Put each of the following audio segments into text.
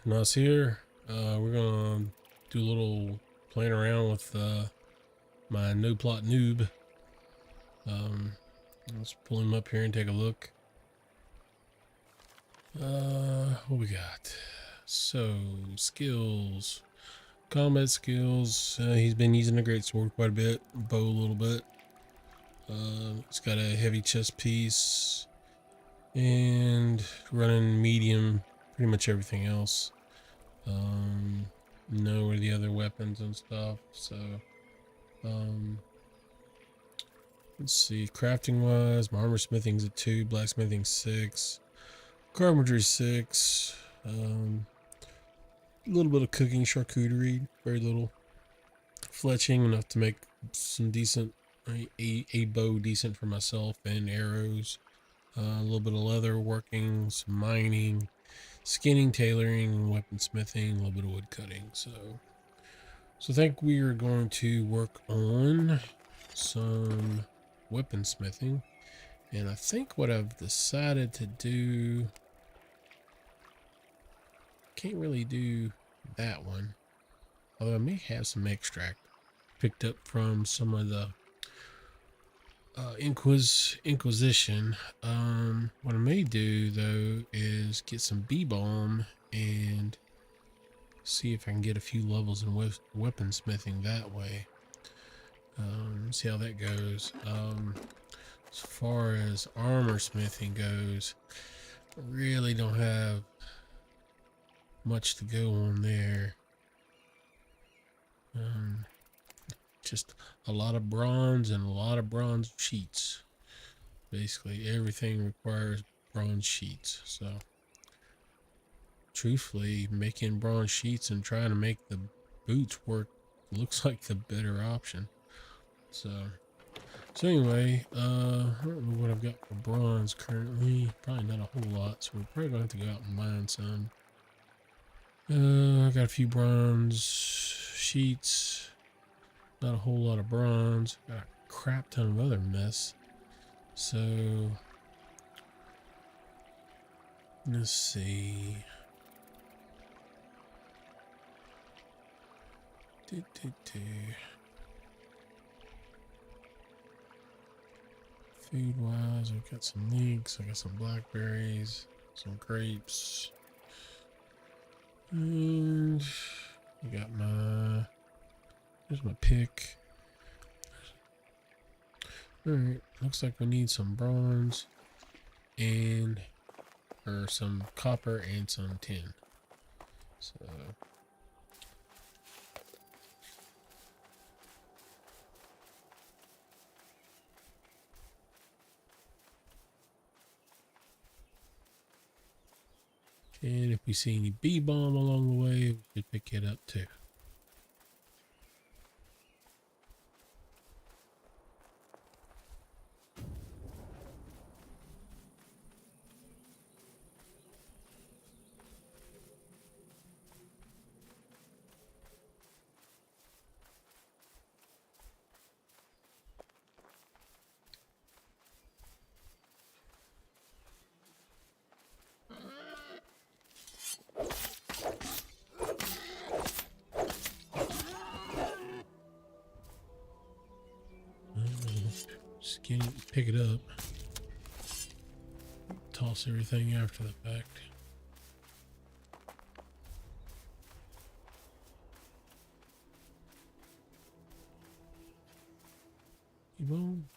Nas here. We're gonna do a little playing around with my No Plot Noob. Let's pull him up here and take a look. What we got? So, skills. Combat skills. He's been using a greatsword quite a bit, bow a little bit. He's got a heavy chest piece and running medium, pretty much everything else. Know where the other weapons and stuff. So, let's see. Crafting wise, my armor smithing's a 2, blacksmithing 6, carpentry 6. A little bit of cooking, charcuterie, very little. Fletching enough to make some decent, a bow decent for myself, and arrows. A little bit of leather working, some mining, skinning, tailoring, weaponsmithing, a little bit of wood cutting. So I think we are going to work on some weaponsmithing, and I think what I've decided to do, can't really do that one, although I may have some extract picked up from some of the Inquisition. What I may do though is get some bee-balm and see if I can get a few levels in weaponsmithing that way. See how that goes. As far as armor smithing goes, I really don't have much to go on there. Just a lot of bronze and a lot of bronze sheets. Basically everything requires bronze sheets. So truthfully, making bronze sheets and trying to make the boots work looks like the better option. So anyway, I don't know what I've got for bronze currently. Probably not a whole lot, so we're probably gonna have to go out and mine some. I got a few bronze sheets. Not a whole lot of bronze. Got a crap ton of other mess. So let's see. Food wise, I've got some leeks. I got some blackberries, some grapes, and I got my. There's my pick. Alright, looks like we need some bronze and some copper and some tin. So and if we see any bee-balm along the way, we should pick it up too. Pick it up, toss everything after the fact. Boom.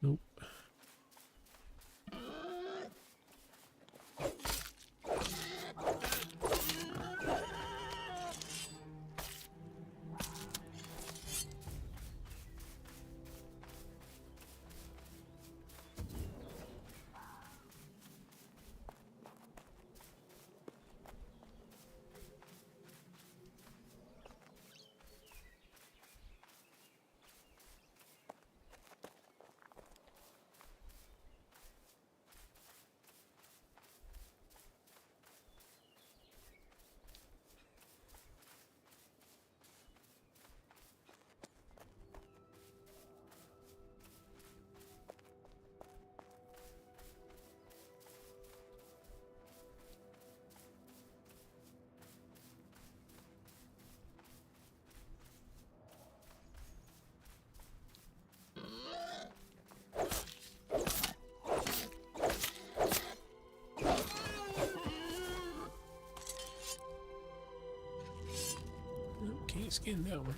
Nope. skin that one.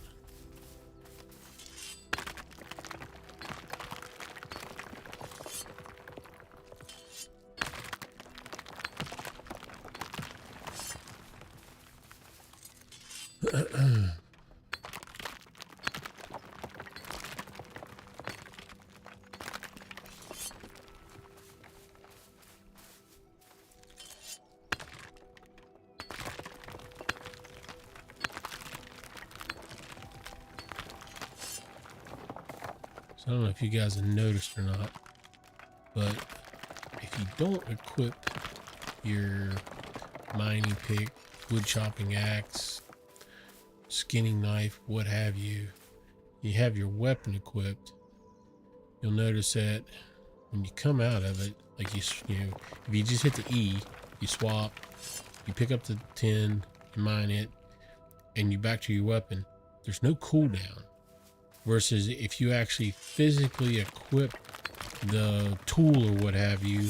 I don't know if you guys have noticed or not, but if you don't equip your mining pick, wood chopping axe, skinning knife, what have you, you have your weapon equipped, you'll notice that when you come out of it, like you know, if you just hit the E, you swap, you pick up the 10, you mine it, and you back to your weapon, there's no cooldown. Versus if you actually physically equip the tool or what have you,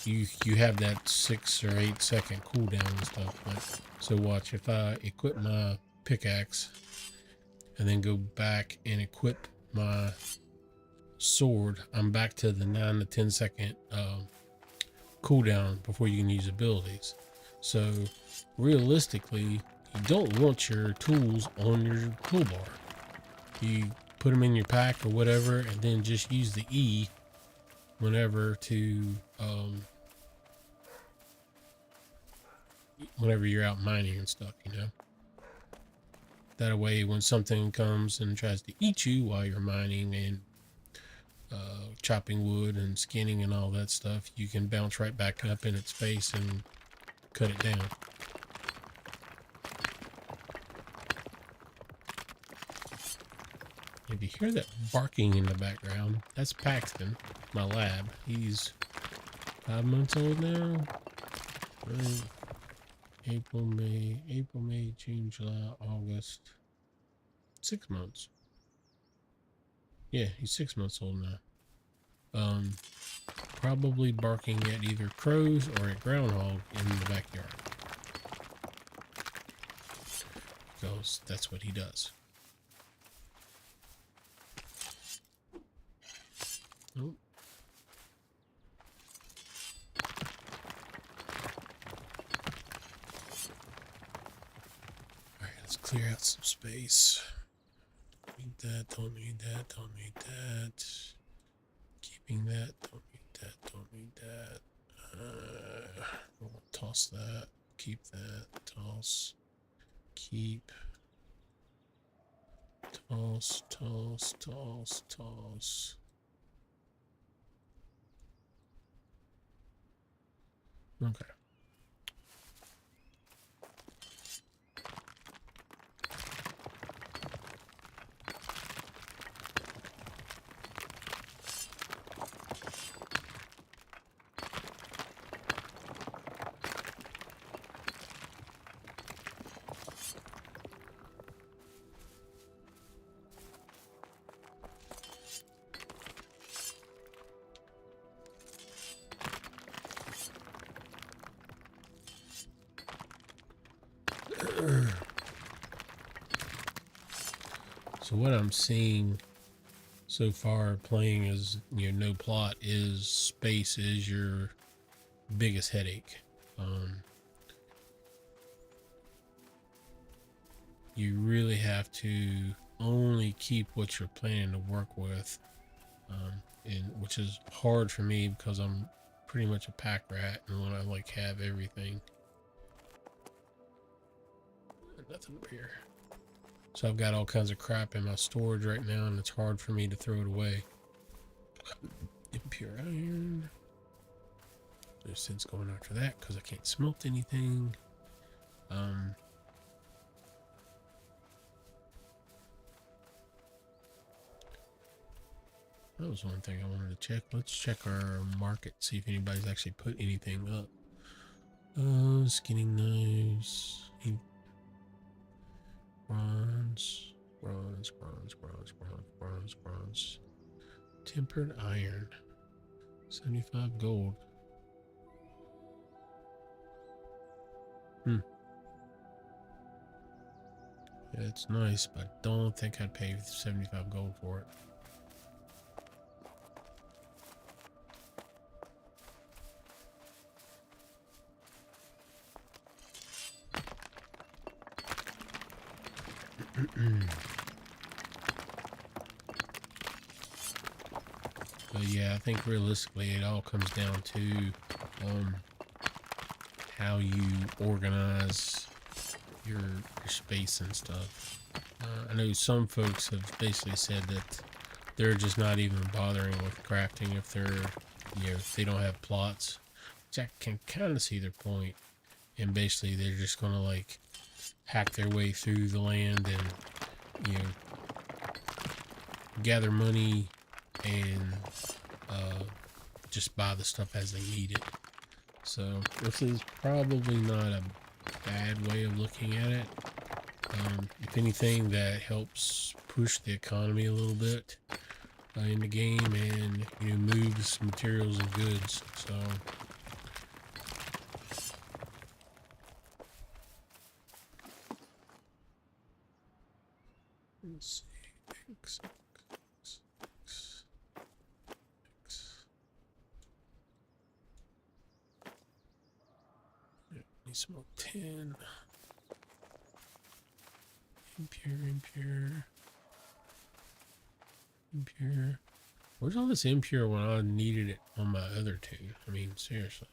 you have that 6 or 8 second cooldown and stuff. Like, so watch, if I equip my pickaxe and then go back and equip my sword, I'm back to the 9 to 10 second cooldown before you can use abilities. So realistically, you don't want your tools on your toolbar. You put them in your pack or whatever, and then just use the E whenever whenever you're out mining and stuff, you know. That way, when something comes and tries to eat you while you're mining and chopping wood and skinning and all that stuff, you can bounce right back up in its face and cut it down. If you hear that barking in the background, that's Paxton, my lab. He's 5 months old now. Right. April, May, June, July, August. 6 months. Yeah, he's 6 months old now. Probably barking at either crows or a groundhog in the backyard. Because that's what he does. Oh. Alright, let's clear out some space. Need that, don't need that, don't need that. Keeping that, don't need that, don't need that. We'll toss that, keep that, toss, keep, toss, toss, toss, toss. Okay. So what I'm seeing so far playing as no plot is space is your biggest headache. You really have to only keep what you're planning to work with, and which is hard for me because I'm pretty much a pack rat and want to like have everything. Nothing up here. So I've got all kinds of crap in my storage right now, and it's hard for me to throw it away. Impure iron. No sense going after that because I can't smelt anything. That was one thing I wanted to check. Let's check our market, see if anybody's actually put anything up. Skinning knives. Bronze. Bronze, bronze, bronze, bronze, bronze, bronze. Tempered iron. 75 gold. It's nice, but don't think I'd pay 75 gold for it. But yeah, I think realistically it all comes down to how you organize your space and stuff. I know some folks have basically said that they're just not even bothering with crafting if if they don't have plots, which I can kind of see their point. And basically they're just gonna like hack their way through the land and gather money and just buy the stuff as they need it. So this is probably not a bad way of looking at it. If anything, that helps push the economy a little bit in the game, and moves materials and goods. So let's see. Need smoke 10. Impure. Where's all this impure when I needed it on my other two? I mean, seriously.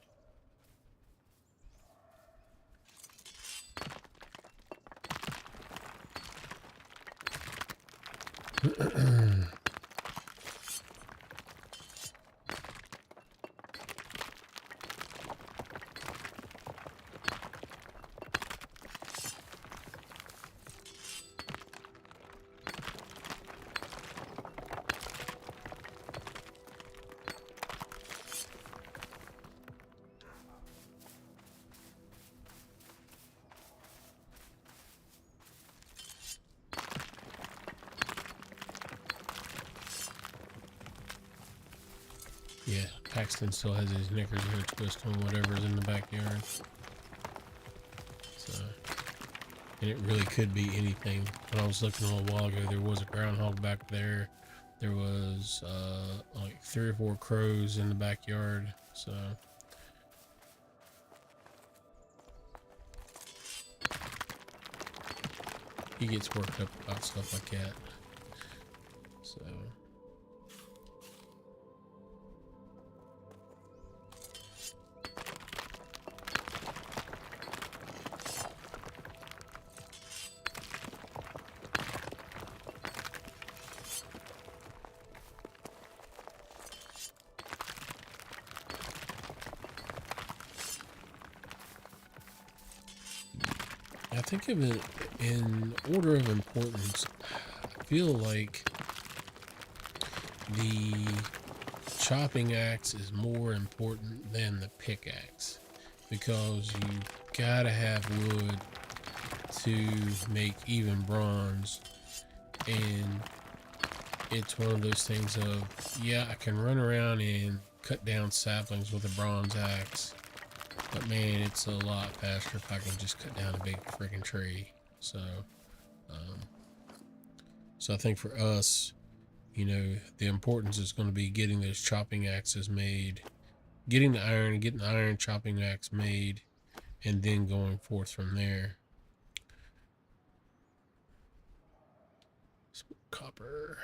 Yeah, Paxton still has his knickers in a twist on whatever's in the backyard. So, and it really could be anything. When I was looking a little while ago, there was a groundhog back there. There was like 3 or 4 crows in the backyard. So he gets worked up about stuff like that. So. I think of it in order of importance. I feel like the chopping axe is more important than the pickaxe, because you gotta have wood to make even bronze, and it's one of those things of, yeah, I can run around and cut down saplings with a bronze axe, but man, it's a lot faster if I can just cut down a big freaking tree. So I think for us, the importance is going to be getting those chopping axes made, getting the iron chopping axe made, and then going forth from there. Some copper.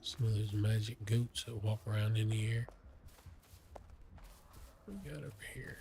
Some of those magic goats that walk around in the air. What we got over here?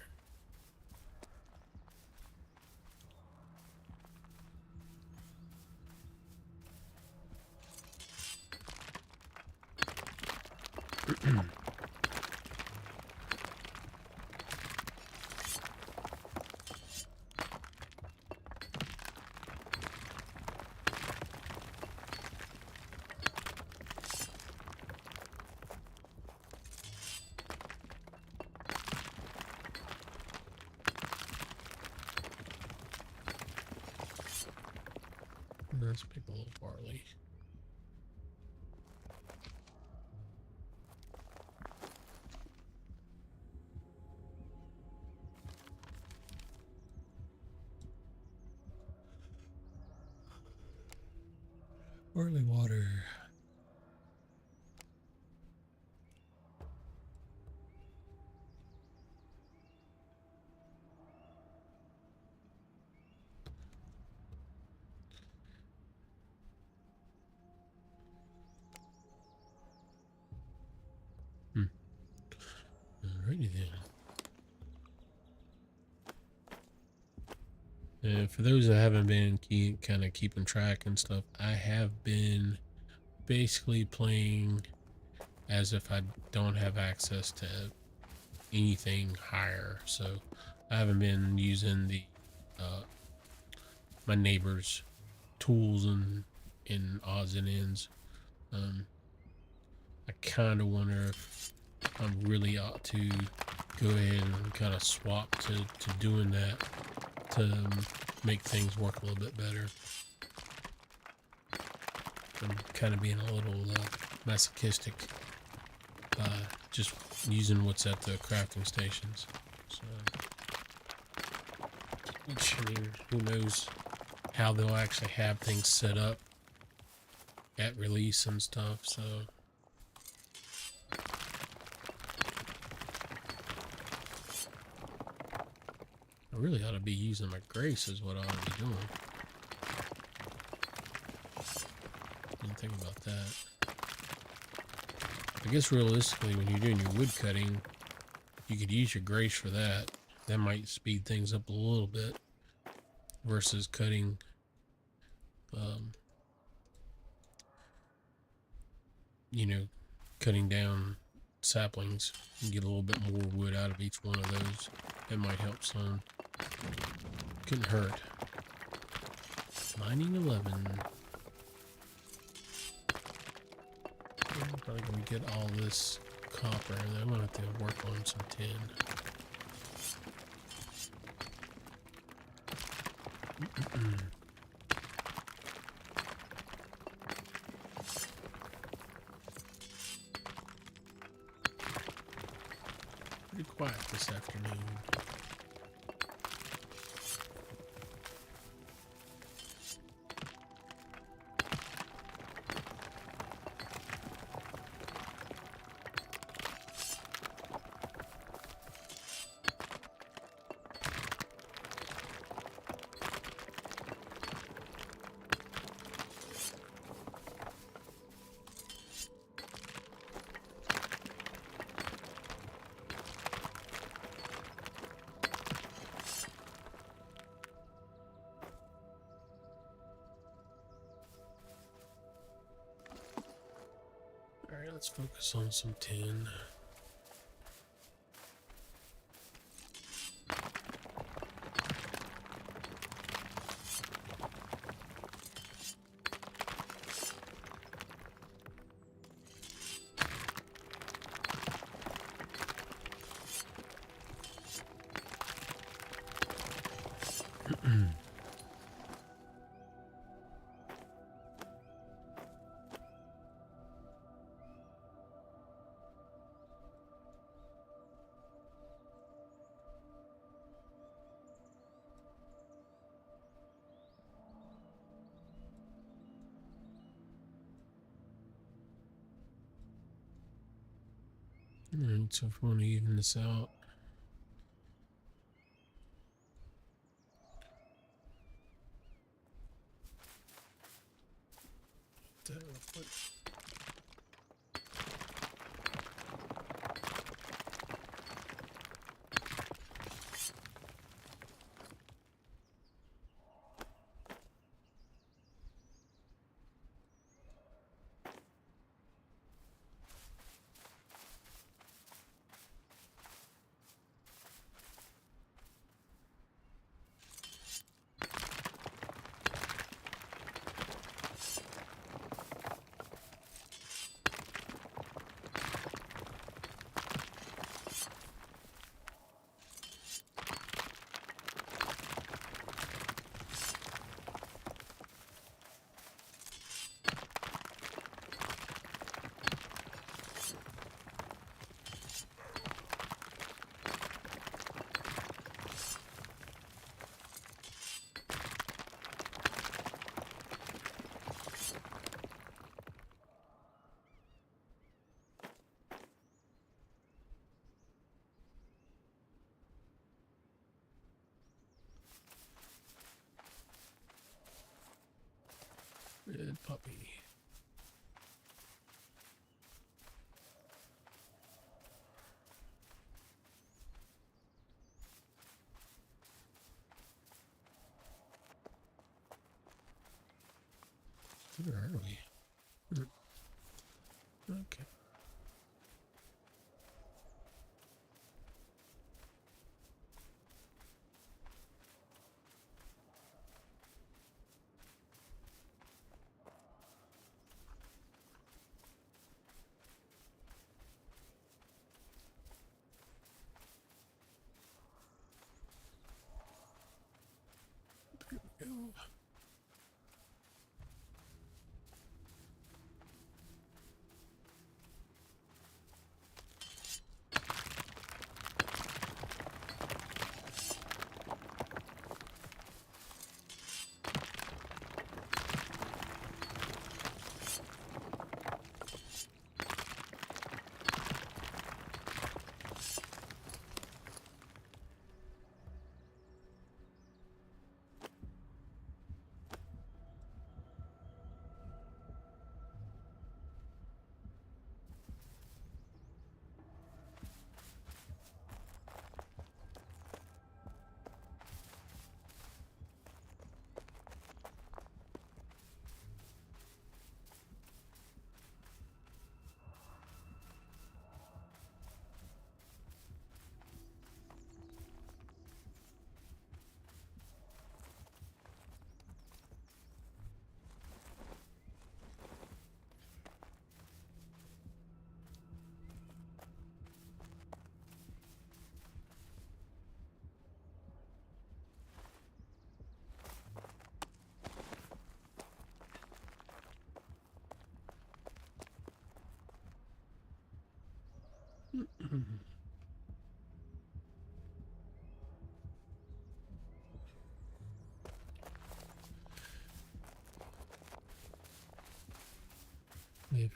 Let's pick a little barley. Barley water. Alrighty then. And for those that haven't been kind of keeping track and stuff, I have been basically playing as if I don't have access to anything higher. So I haven't been using the my neighbor's tools and in odds and ends. I kind of wonder if I really ought to go ahead and kind of swap to doing that to make things work a little bit better. I'm kind of being a little masochistic by just using what's at the crafting stations. So, which, I mean, who knows how they'll actually have things set up at release and stuff, so I really ought to be using my grace is what I ought to be doing. Didn't think about that. I guess realistically when you're doing your wood cutting, you could use your grace for that. That might speed things up a little bit versus cutting you know, cutting down saplings and get a little bit more wood out of each one of those. That might help some. Couldn't hurt. Mining 11. I'm probably gonna get all this copper, and then I'm gonna have to work on some tin. Pretty quiet this afternoon. Alright, let's focus on some tin. Alright, so if we want to even this out, Good puppy. Where are we? Okay. There we go.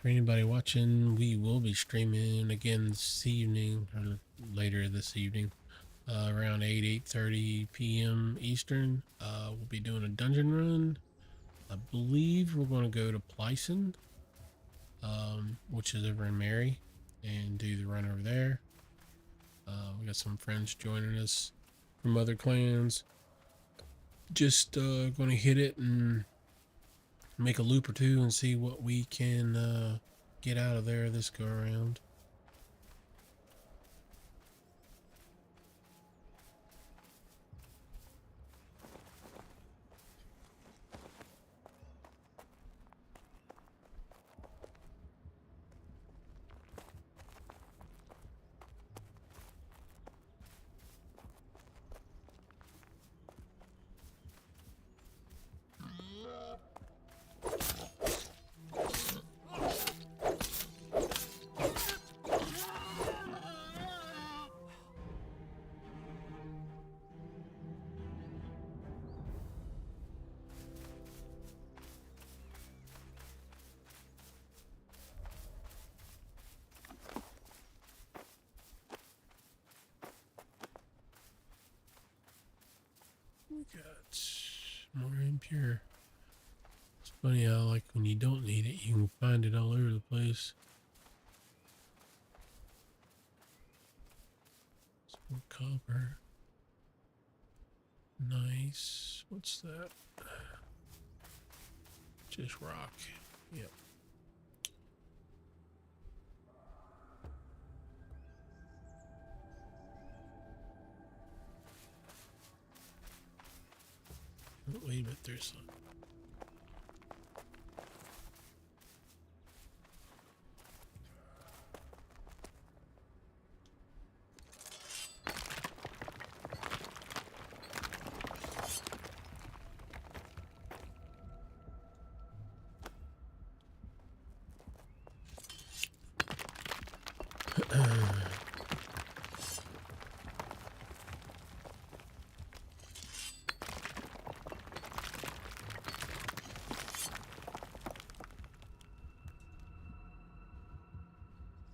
For anybody watching, we will be streaming again this evening, or later this evening, around 8:30 p.m. Eastern. We'll be doing a dungeon run. I believe we're going to go to Plyson, which is over in Mary, and do the run over there. We got some friends joining us from other clans. Just going to hit it and make a loop or two and see what we can get out of there this go around. We got more impure. It's funny how, like, when you don't need it, you can find it all over the place. Some more copper. Nice. What's that? Just rock. Yep. Oh, wait a minute, there's some.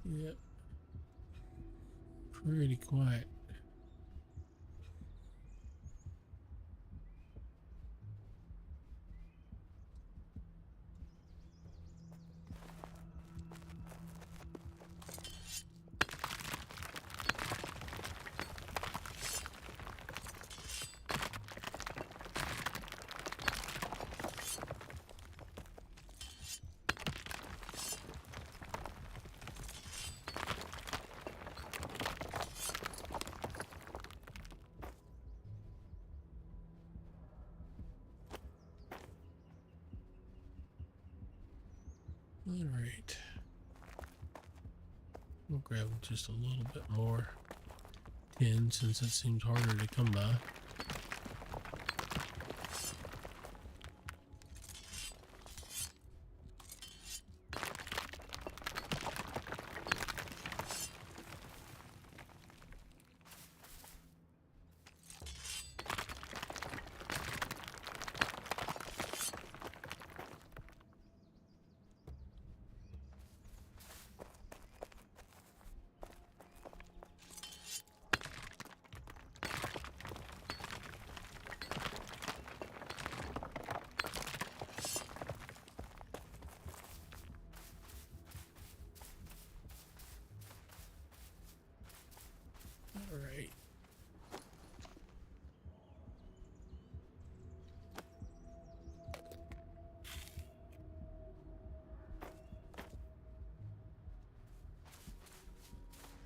Yep. Pretty quiet. Alright. We'll grab just a little bit more tin since it seems harder to come by. Alright.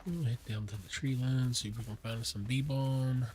We'll head down to the tree line, see if we can find some bee balm.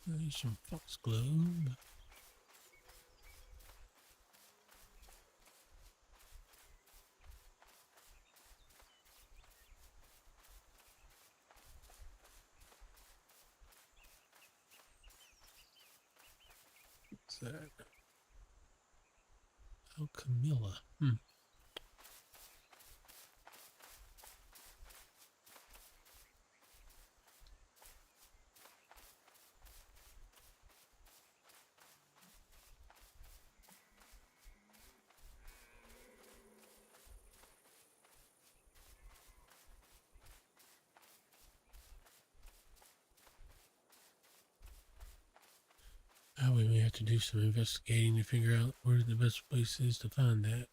There's some foxglove. What's that? Oh, Camilla. Now we may have to do some investigating to figure out where the best place is to find that.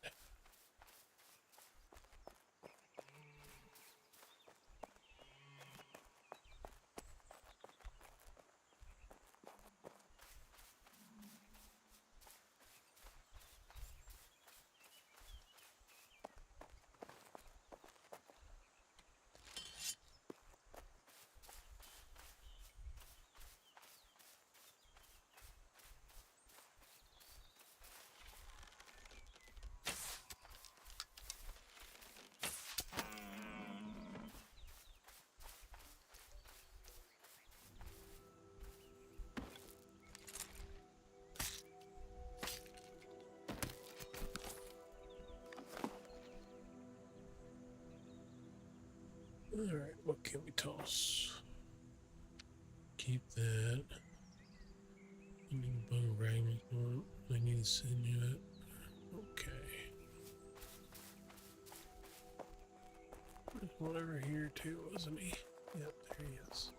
Alright, what can we toss? Keep that. I need a bone fragment. I need to send you it. Okay. There's one over here too, wasn't he? Yep, there he is.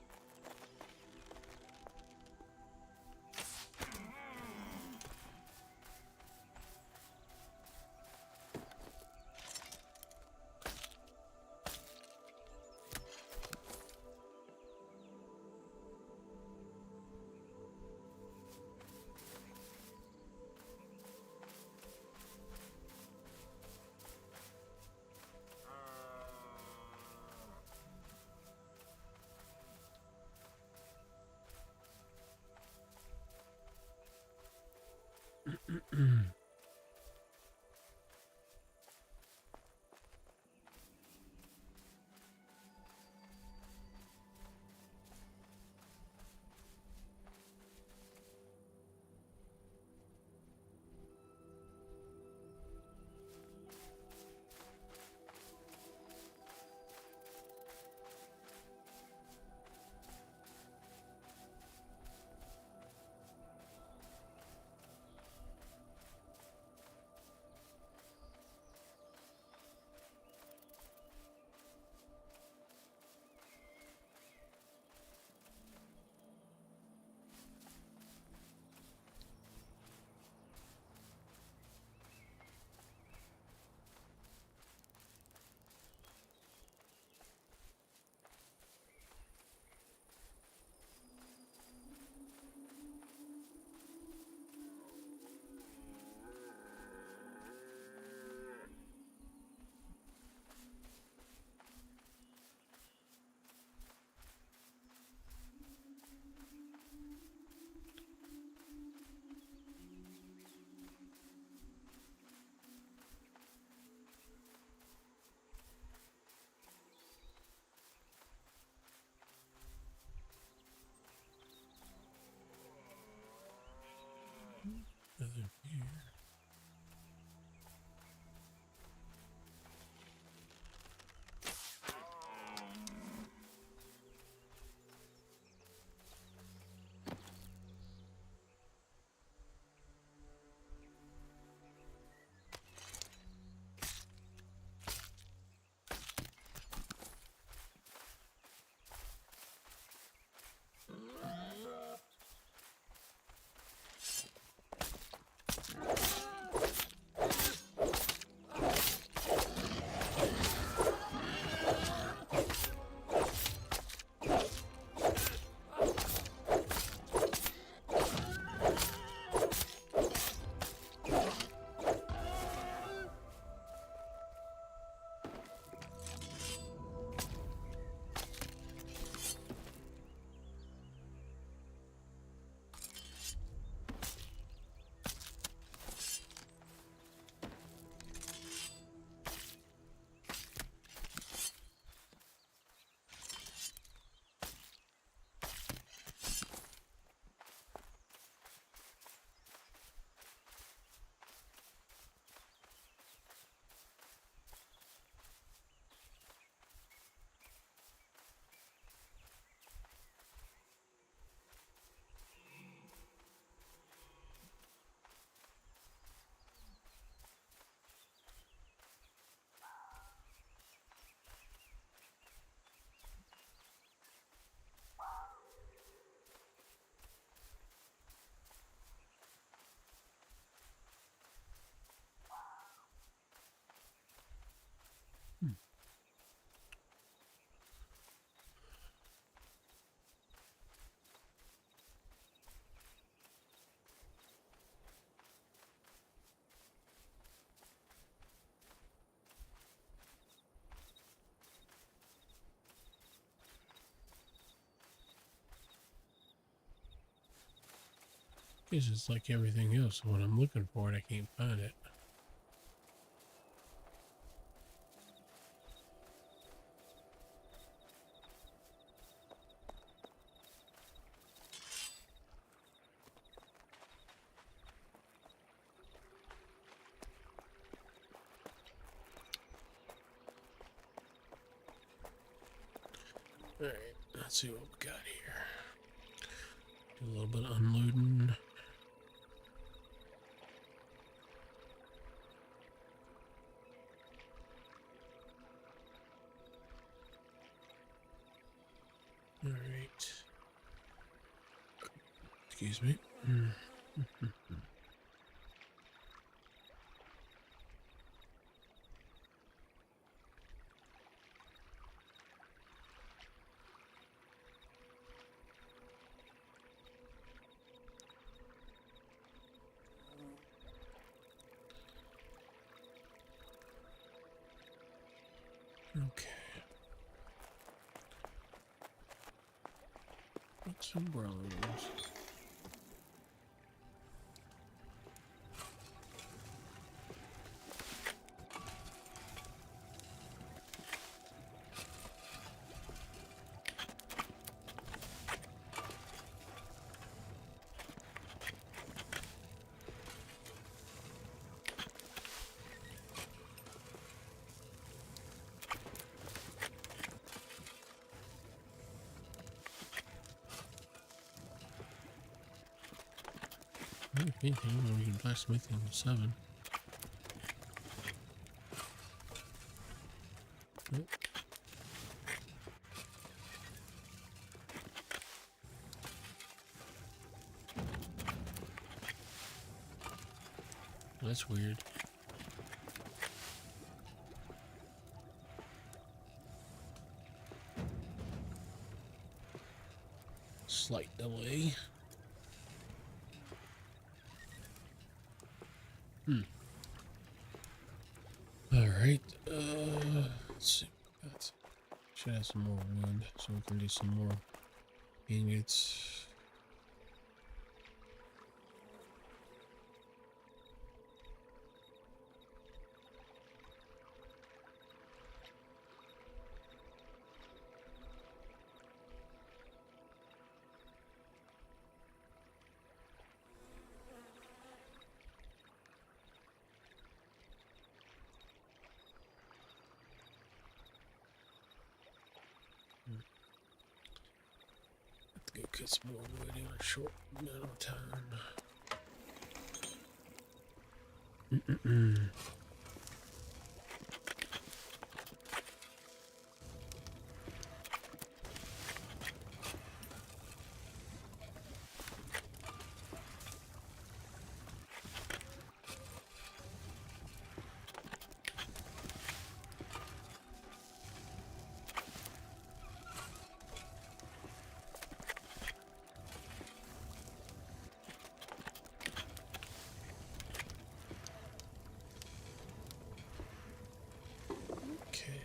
It's just like everything else. When I'm looking for it, I can't find it. Alright, let's see what we got here. Do a little bit of unloading. Alright. Excuse me. Okay. What's some bronze? If anything, we can blacksmithing 7. Nope. That's weird. Slight delay. Alright, let's see. Should have some more wood so we can do some more ingots. Go get some more wood in a short amount of time. Okay.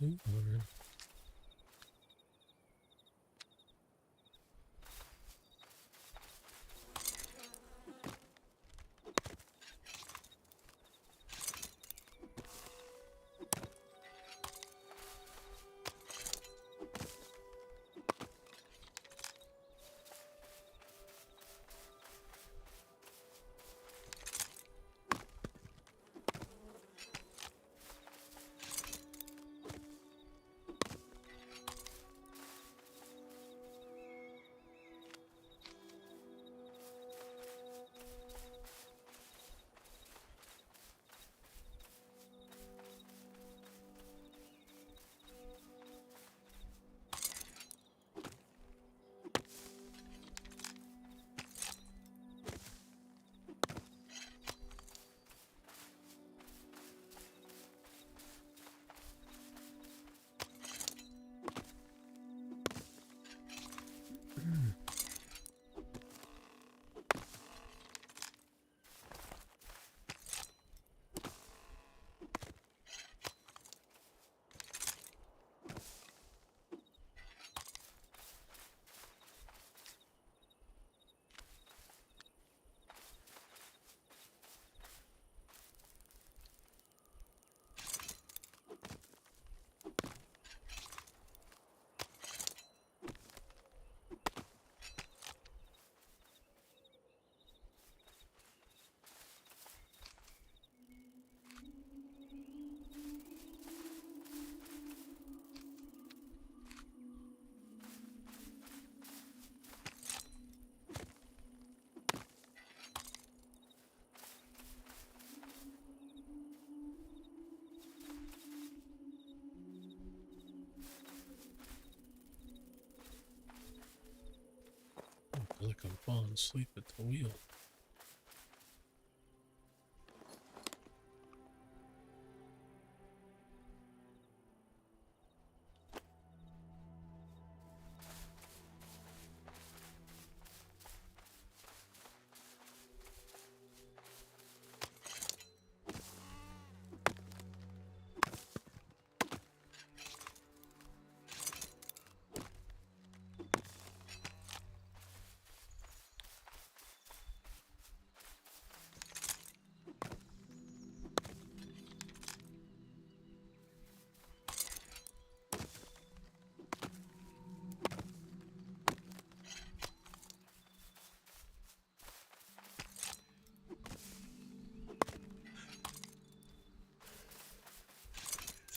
Sweet water. I feel like I'm falling asleep at the wheel.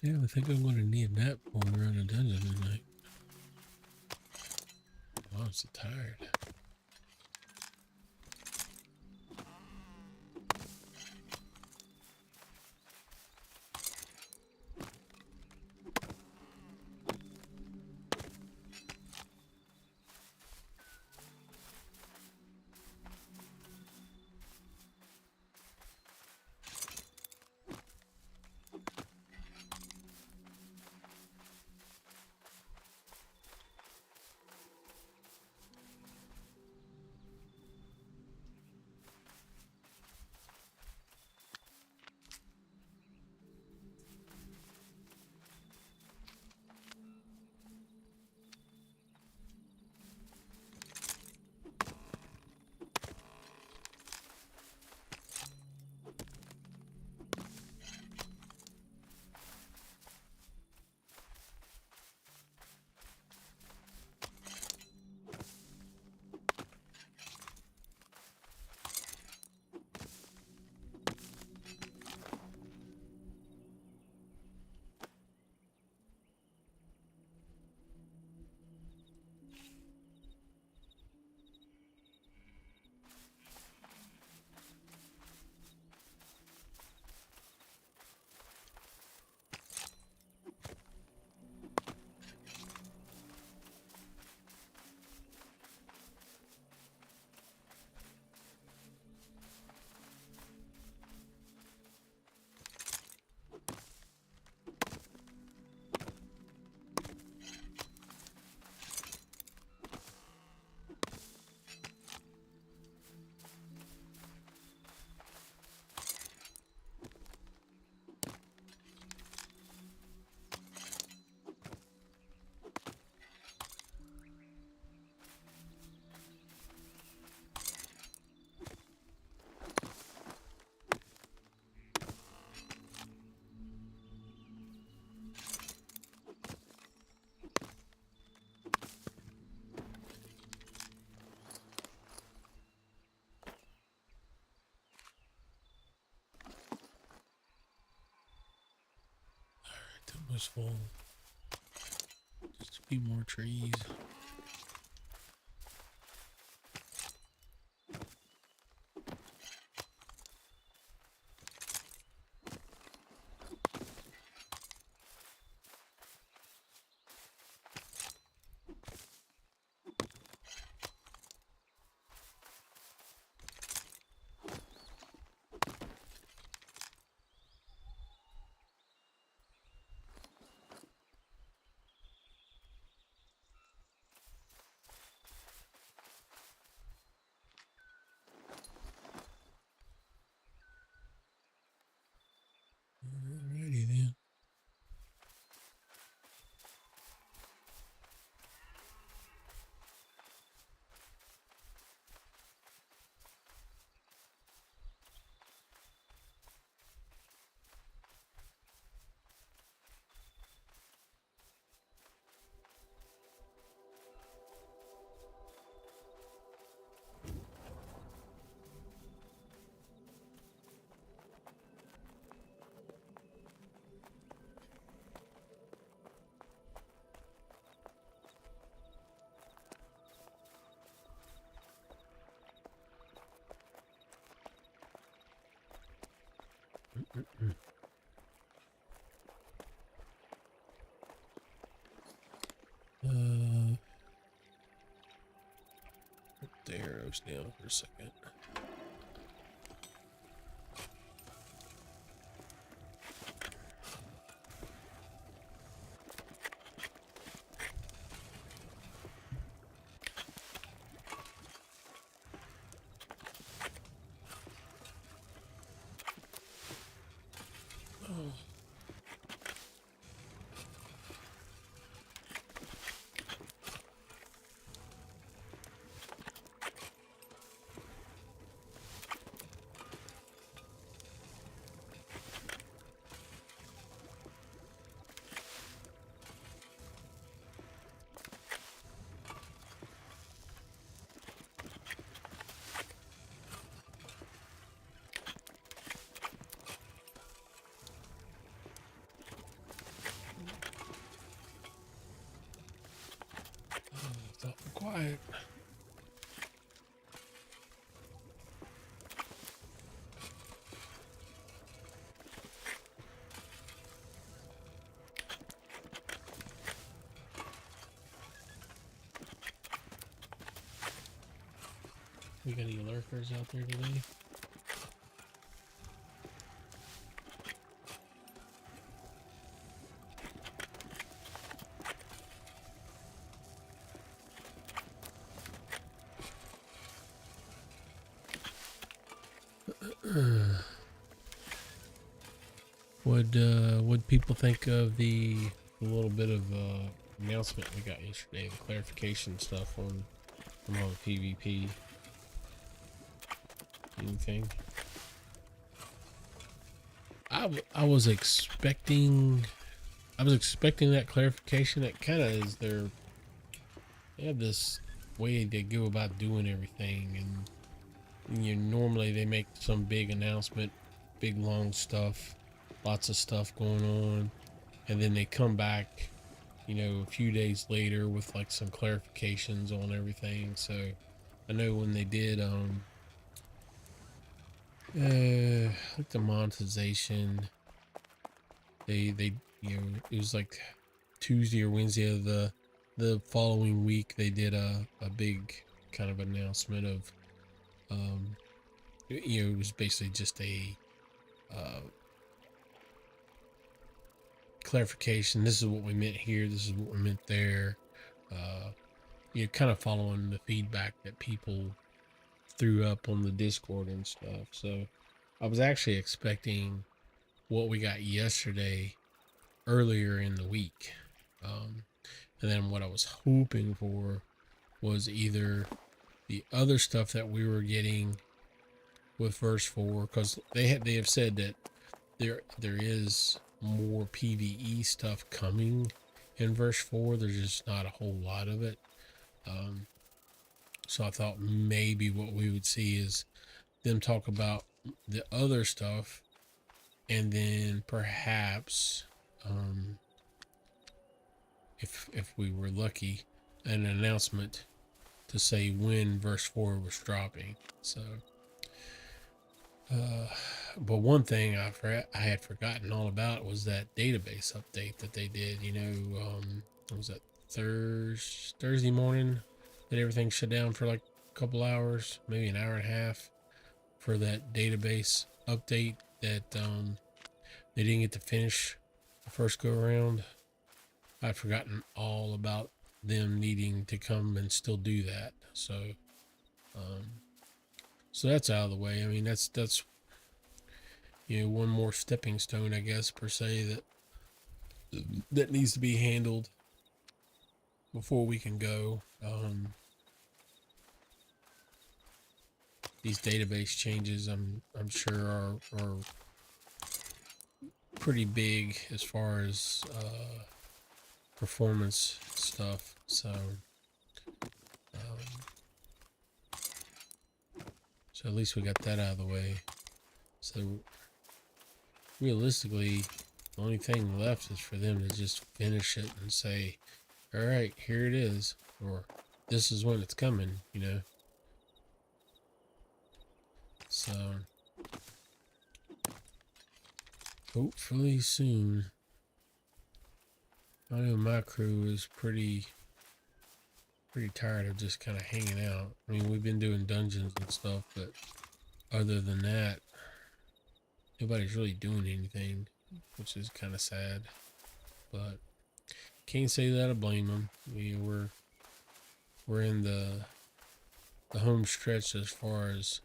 Yeah, I think I'm going to need a nap when we're in a dungeon tonight. Oh, I'm so tired. almost full. Just a few more trees. Alrighty then. Put the arrows down for a second. Oh. It's awful quiet. We got any lurkers out there today? What people think of the little bit of announcement we got yesterday, the clarification stuff on all the PvP? Anything? I was expecting that clarification. It kind of is they have this way they go about doing everything, and normally they make some big announcement, big long stuff, lots of stuff going on, and then they come back, a few days later with like some clarifications on everything. So I know when they did like the monetization, they it was like Tuesday or Wednesday of the following week, they did a big kind of announcement of it was basically just a clarification. This is what we meant here, this is what we meant there. Kind of following the feedback that people threw up on the Discord and stuff. So I was actually expecting what we got yesterday earlier in the week. And then what I was hoping for was either the other stuff that we were getting with verse 4, because they have said that there is more PvE stuff coming in verse 4. There's just not a whole lot of it. So I thought maybe what we would see is them talk about the other stuff, and then perhaps if we were lucky, an announcement to say when verse 4 was dropping. So, but one thing I had forgotten all about was that database update that they did. What was that, Thursday morning that everything shut down for like a couple hours, maybe an hour and a half for that database update that they didn't get to finish the first go around. I'd forgotten all about them needing to come and still do that. Um, so that's out of the way. I mean, that's one more stepping stone, I guess, per se, that needs to be handled before we can go. These database changes, I'm sure are pretty big as far as performance stuff. So at least we got that out of the way. So realistically, the only thing left is for them to just finish it and say, all right, here it is, or this is when it's coming, So hopefully soon. I know my crew is pretty tired of just kind of hanging out. I mean, we've been doing dungeons and stuff, but other than that, nobody's really doing anything, which is kind of sad. But can't say that I blame them. I mean, we're in the home stretch as far as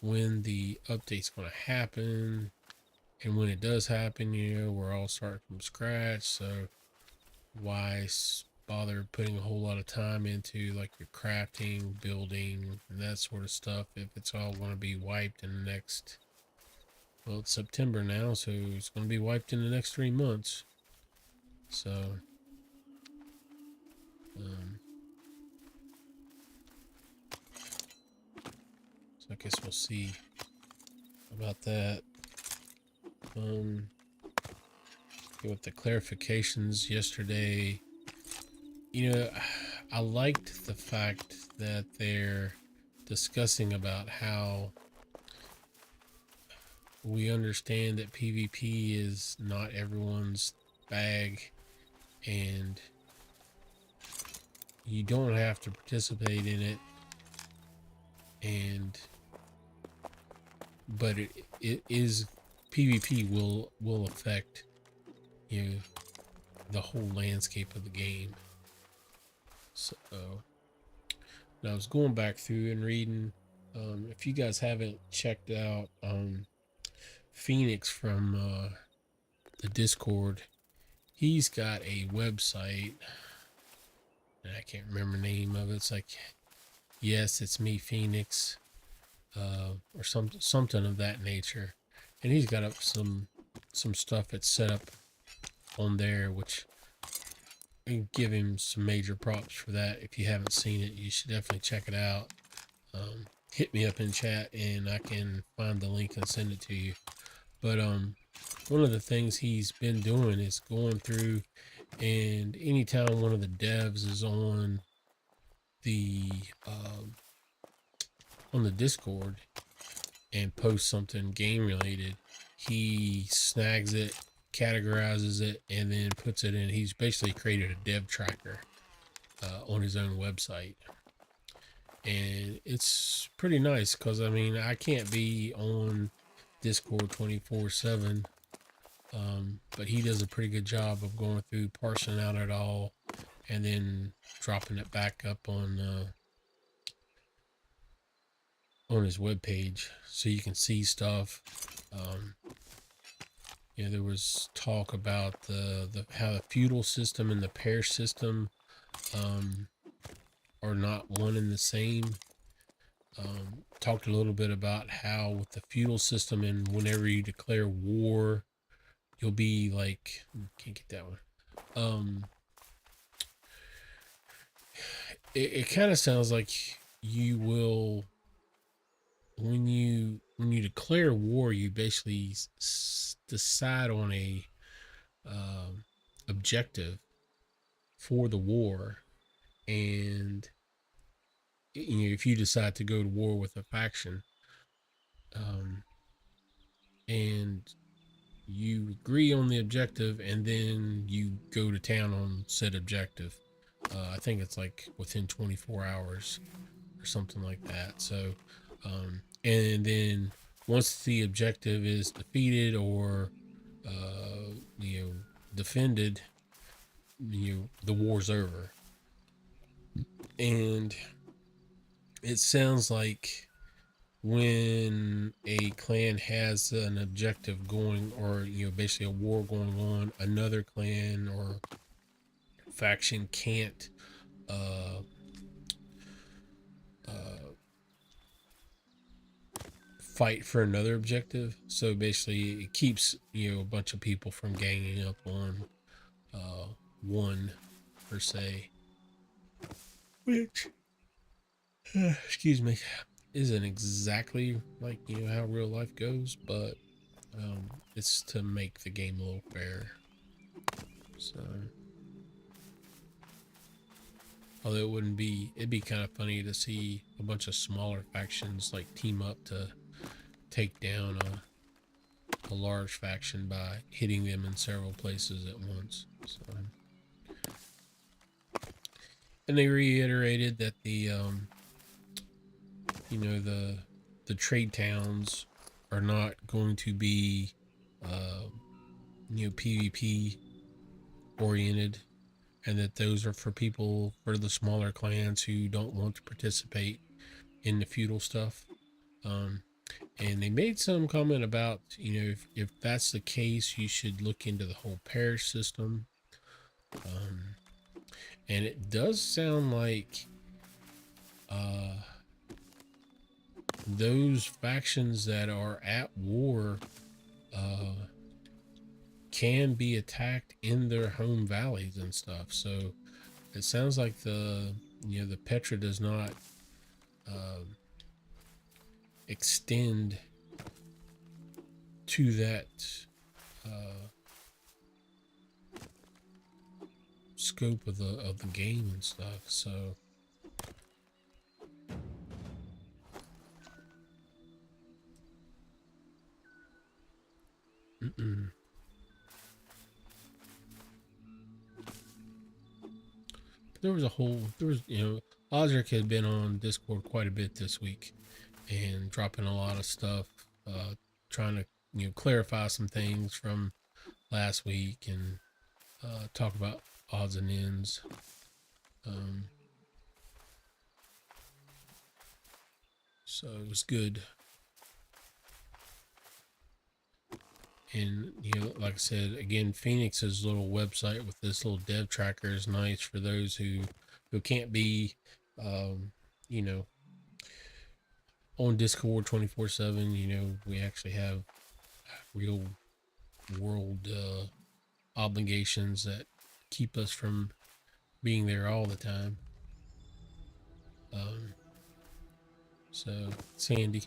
when the update's going to happen, and when it does happen, we're all starting from scratch. So why bother putting a whole lot of time into like your crafting, building, and that sort of stuff if it's all going to be wiped in the next, well, it's September now, so it's going to be wiped in the next 3 months. So I guess we'll see about that. With the clarifications yesterday, I liked the fact that they're discussing about how we understand that PvP is not everyone's bag, and you don't have to participate in it, but it is, PvP will affect the whole landscape of the game. So I was going back through and reading. If you guys haven't checked out Phoenix from the Discord, he's got a website, and I can't remember the name of it. It's like, yes, it's me, Phoenix, or something of that nature. And he's got up some stuff that's set up on there, which I give him some major props for that. If you haven't seen it, you should definitely check it out. Hit me up in chat and I can find the link and send it to you. But one of the things he's been doing is going through, and anytime one of the devs is on the Discord and posts something game related, he snags it, categorizes it, and then puts it in. He's basically created a dev tracker on his own website, and it's pretty nice because I can't be on Discord 24/7, but he does a pretty good job of going through, parsing out it all, and then dropping it back up on his webpage so you can see stuff. There was talk about the how the feudal system and the parish system are not one and the same. Talked a little bit about how with the feudal system, and whenever you declare war, you'll be like, can't get that one. It kind of sounds like you will, when you declare war, you basically decide on a objective, for the war, and if you decide to go to war with a faction, um, and you agree on the objective, and then you go to town on said objective. I think it's like within 24 hours or something like that. So, and then once the objective is defeated or you know defended, the war's over. And it sounds like when a clan has an objective going, or basically a war going on, another clan or faction can't uh, uh, fight for another objective. So basically, it keeps a bunch of people from ganging up on one per se, which excuse me, isn't exactly like how real life goes, but it's to make the game a little fair. So, although it'd be kind of funny to see a bunch of smaller factions like team up to take down a large faction by hitting them in several places at once. So, and they reiterated that the trade towns are not going to be PvP oriented, and that those are for people, for the smaller clans who don't want to participate in the feudal stuff. And they made some comment about, if that's the case, you should look into the whole parish system. And it does sound like those factions that are at war can be attacked in their home valleys and stuff. So it sounds like the Petra does not extend to that scope of the game and stuff. So there was Osric had been on Discord quite a bit this week and dropping a lot of stuff, trying to clarify some things from last week and talk about odds and ends. So it was good. And like I said again, Phoenix's little website with this little dev tracker is nice for those who can't be on Discord 24/7. We actually have real world obligations that keep us from being there all the time. So it's handy.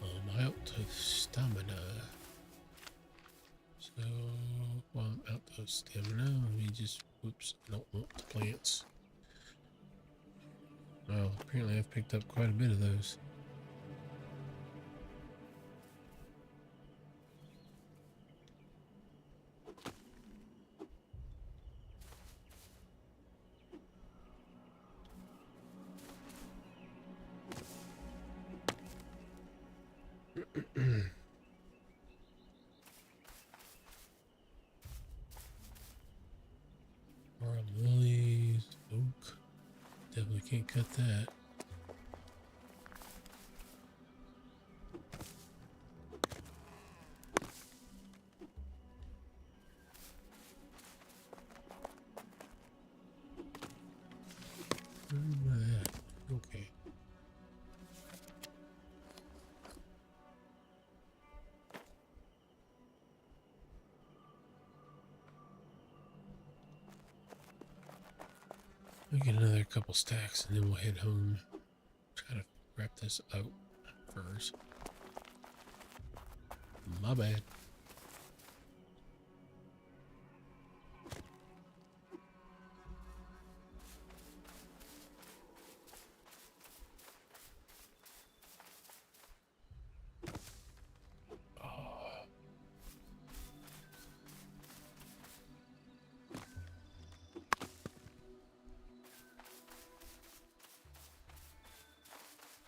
I'm out of stamina. So while I'm out of stamina, let me just, whoops, I don't want the plants. Well, apparently I've picked up quite a bit of those. Lilies, oak. Definitely can't cut that. Okay. We get another couple stacks and then we'll head home. Try to wrap this out first. My bad.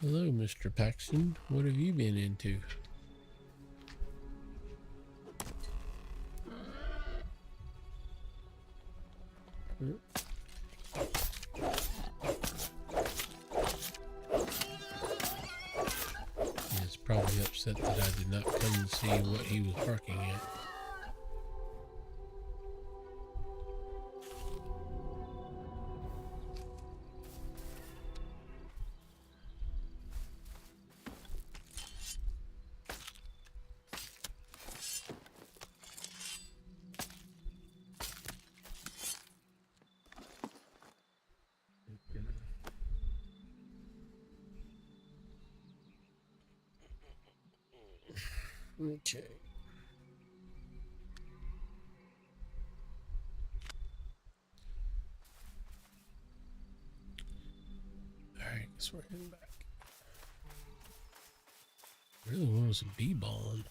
Hello, Mr. Paxton. What have you been into? He's probably upset that I did not come and see what he was barking at. Okay. Alright, guess we're heading back. Really want some b-balling.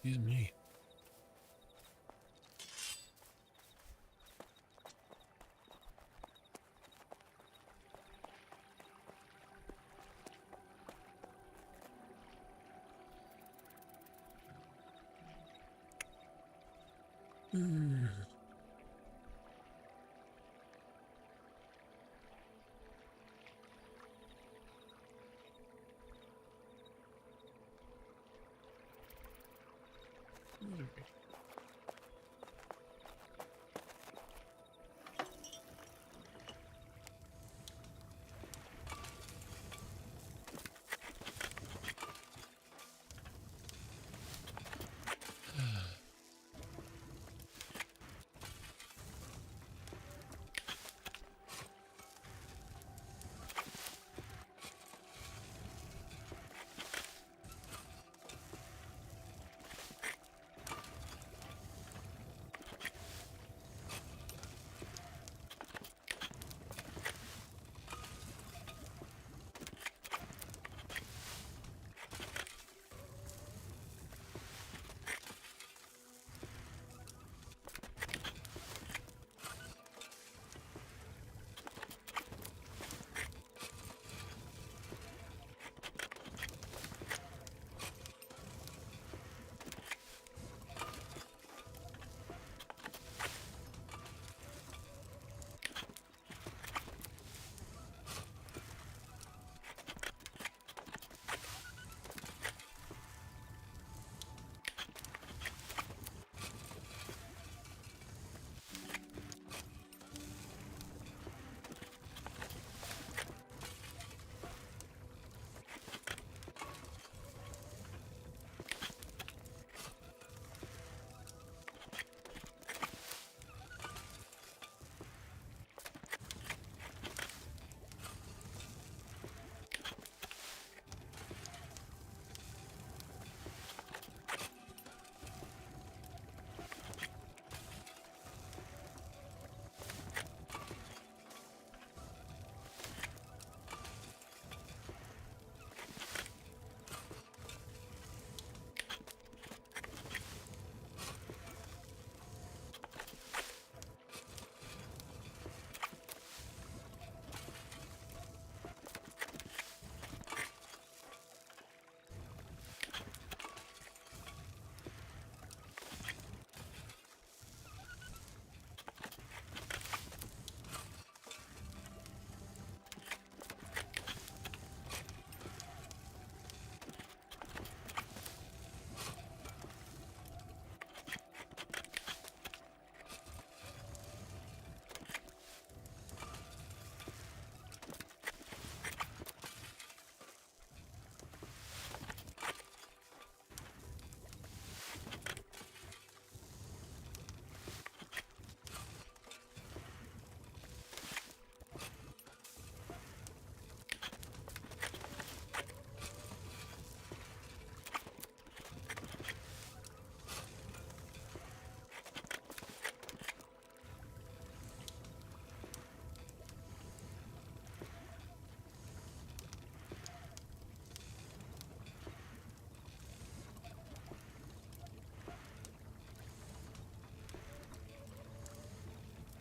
Excuse me.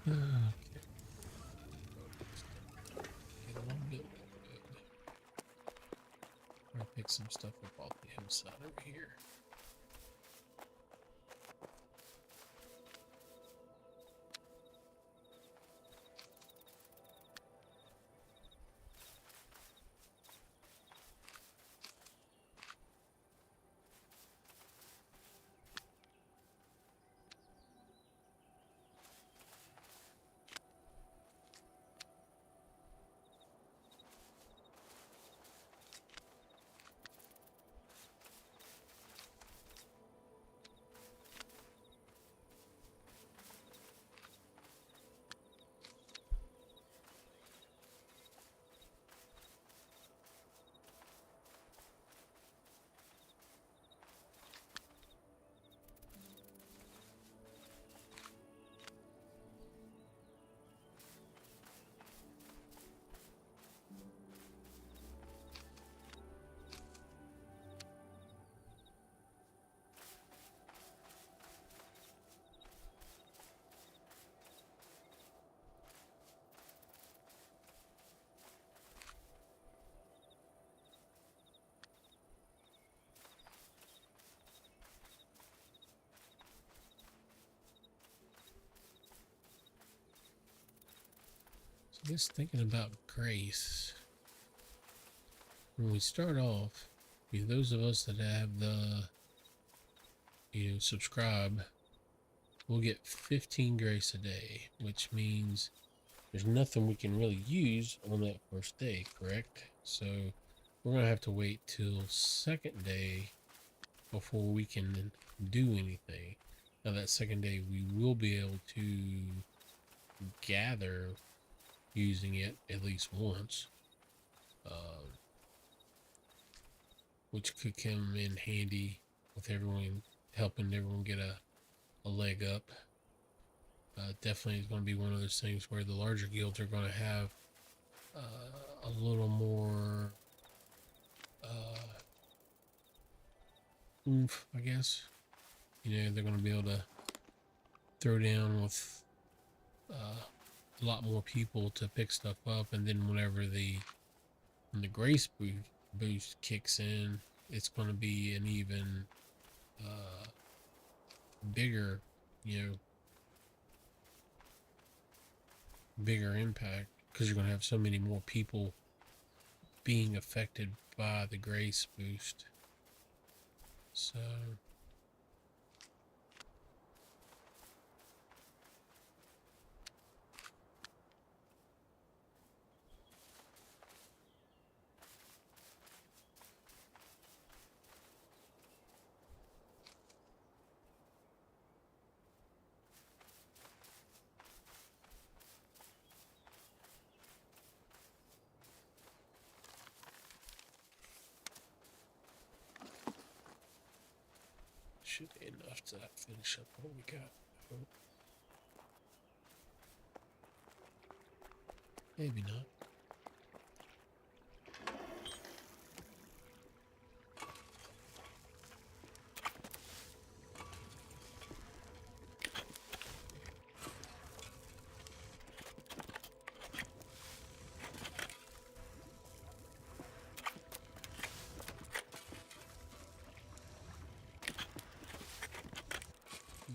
Okay. Get a little bit more wood. I'll pick some stuff up off the hillside over here. So just thinking about grace. When we start off, those of us that have the subscribe, we'll get 15 grace a day, which means there's nothing we can really use on that first day, correct? So we're gonna have to wait till second day before we can do anything. Now that second day we will be able to gather using it at least once, which could come in handy with everyone, helping everyone get a leg up. Definitely is going to be one of those things where the larger guilds are going to have a little more oomph, I guess. They're going to be able to throw down with a lot more people to pick stuff up, and then when the grace boost kicks in, it's going to be an even bigger, you know, bigger impact, because you're going to have so many more people being affected by the grace boost. So should be enough to finish up what we got. Oh, maybe not.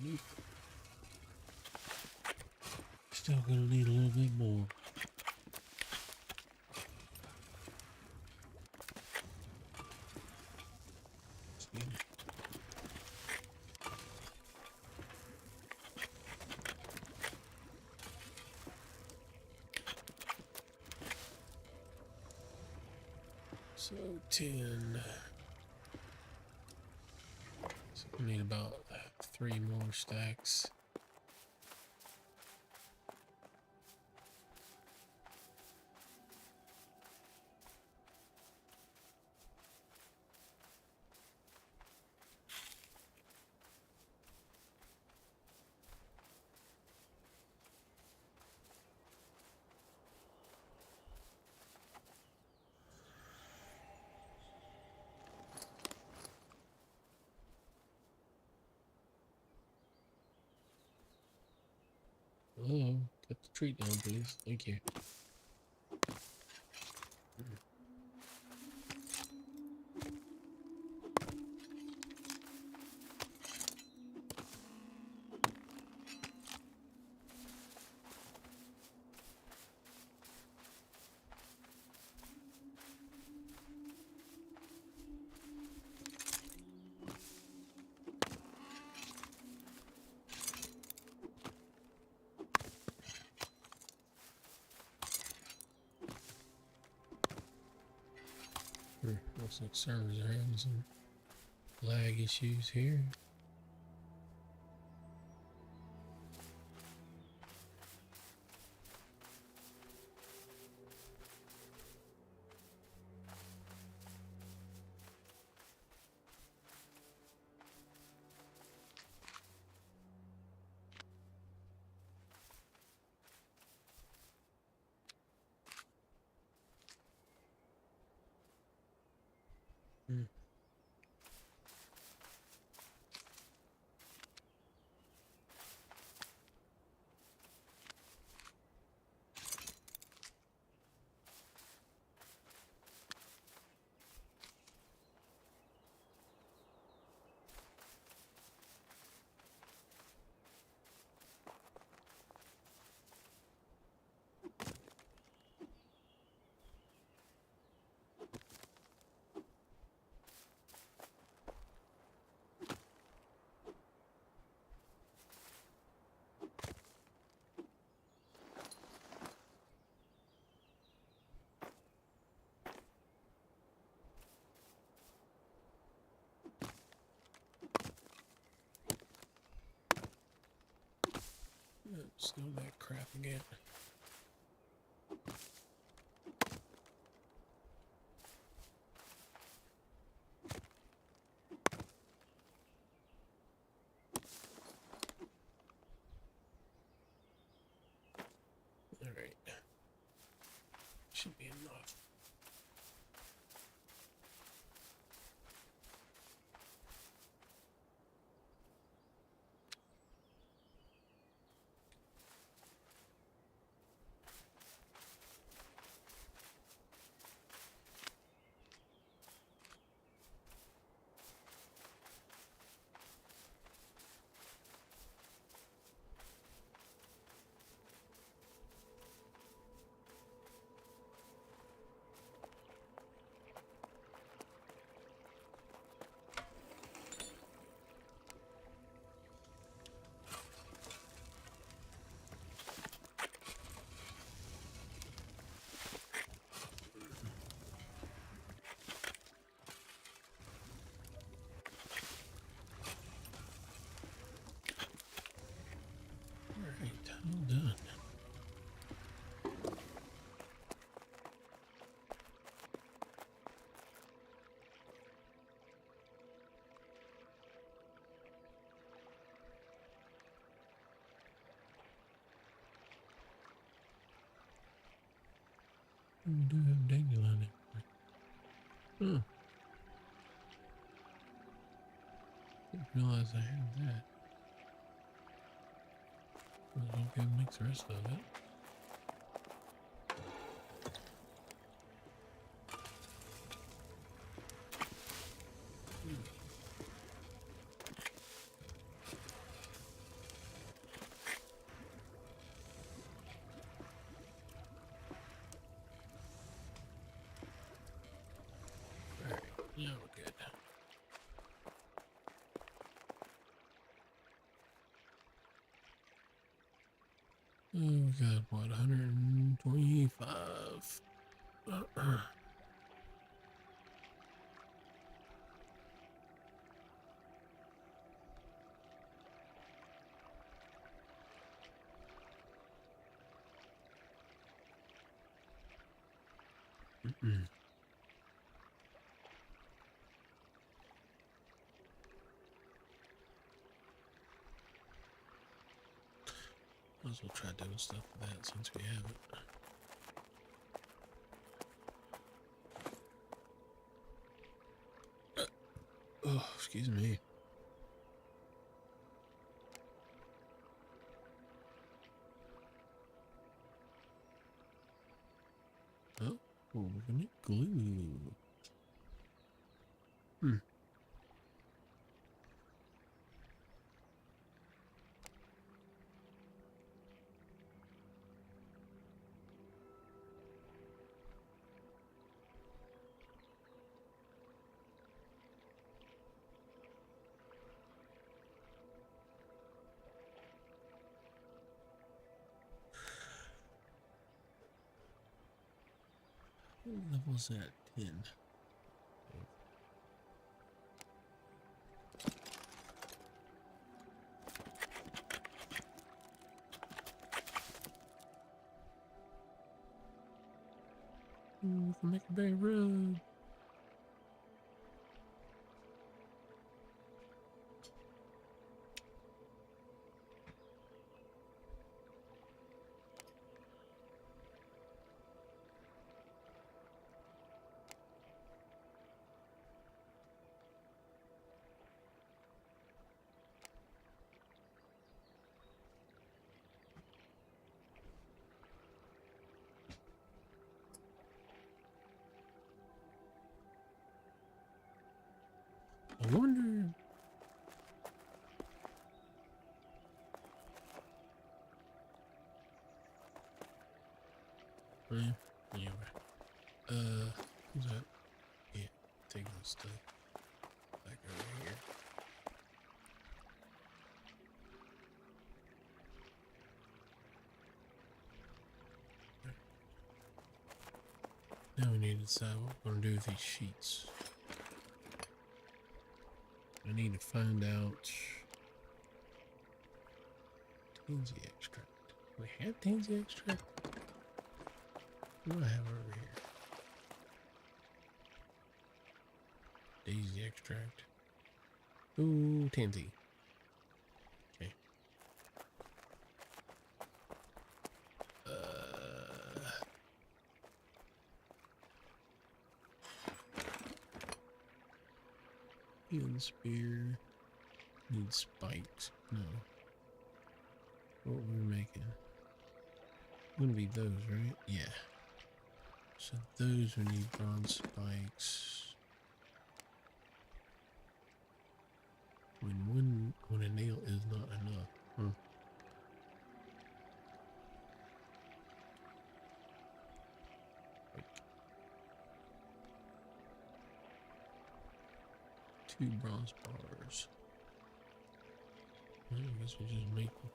Nope. Still gonna need a little bit more. See? So 10. So we need about 3 more stacks. Oh, Put the tree down, please. Thank you. Looks like servers are having some lag issues here. Still that crap again. Alright. Should be enough. Alright, all done. We do have dandelion in here. Huh. Didn't realize I had that. Might as well go mix the rest of it. Alright, yeah, we're good. Oh, we got what, 125? Might as well try doing stuff with that since we have it. Oh, excuse me. Oh, we're gonna glue. Hmm. What level's that? 10. Ooh, we can make a big road. I wonder. Anyway. Who's that? Yeah, take this stuff back over here. Now we need to decide what we're going to do with these sheets. I need to find out tansy extract. We have tansy extract? What do I have over here? Daisy extract. Ooh, tansy. Okay. Healing spear. Need spikes. No. What were we making? Wouldn't be those, right? Yeah. So those we need bronze spikes. When a nail is not enough. Huh. Two bronze bars. Well, I guess we just make them.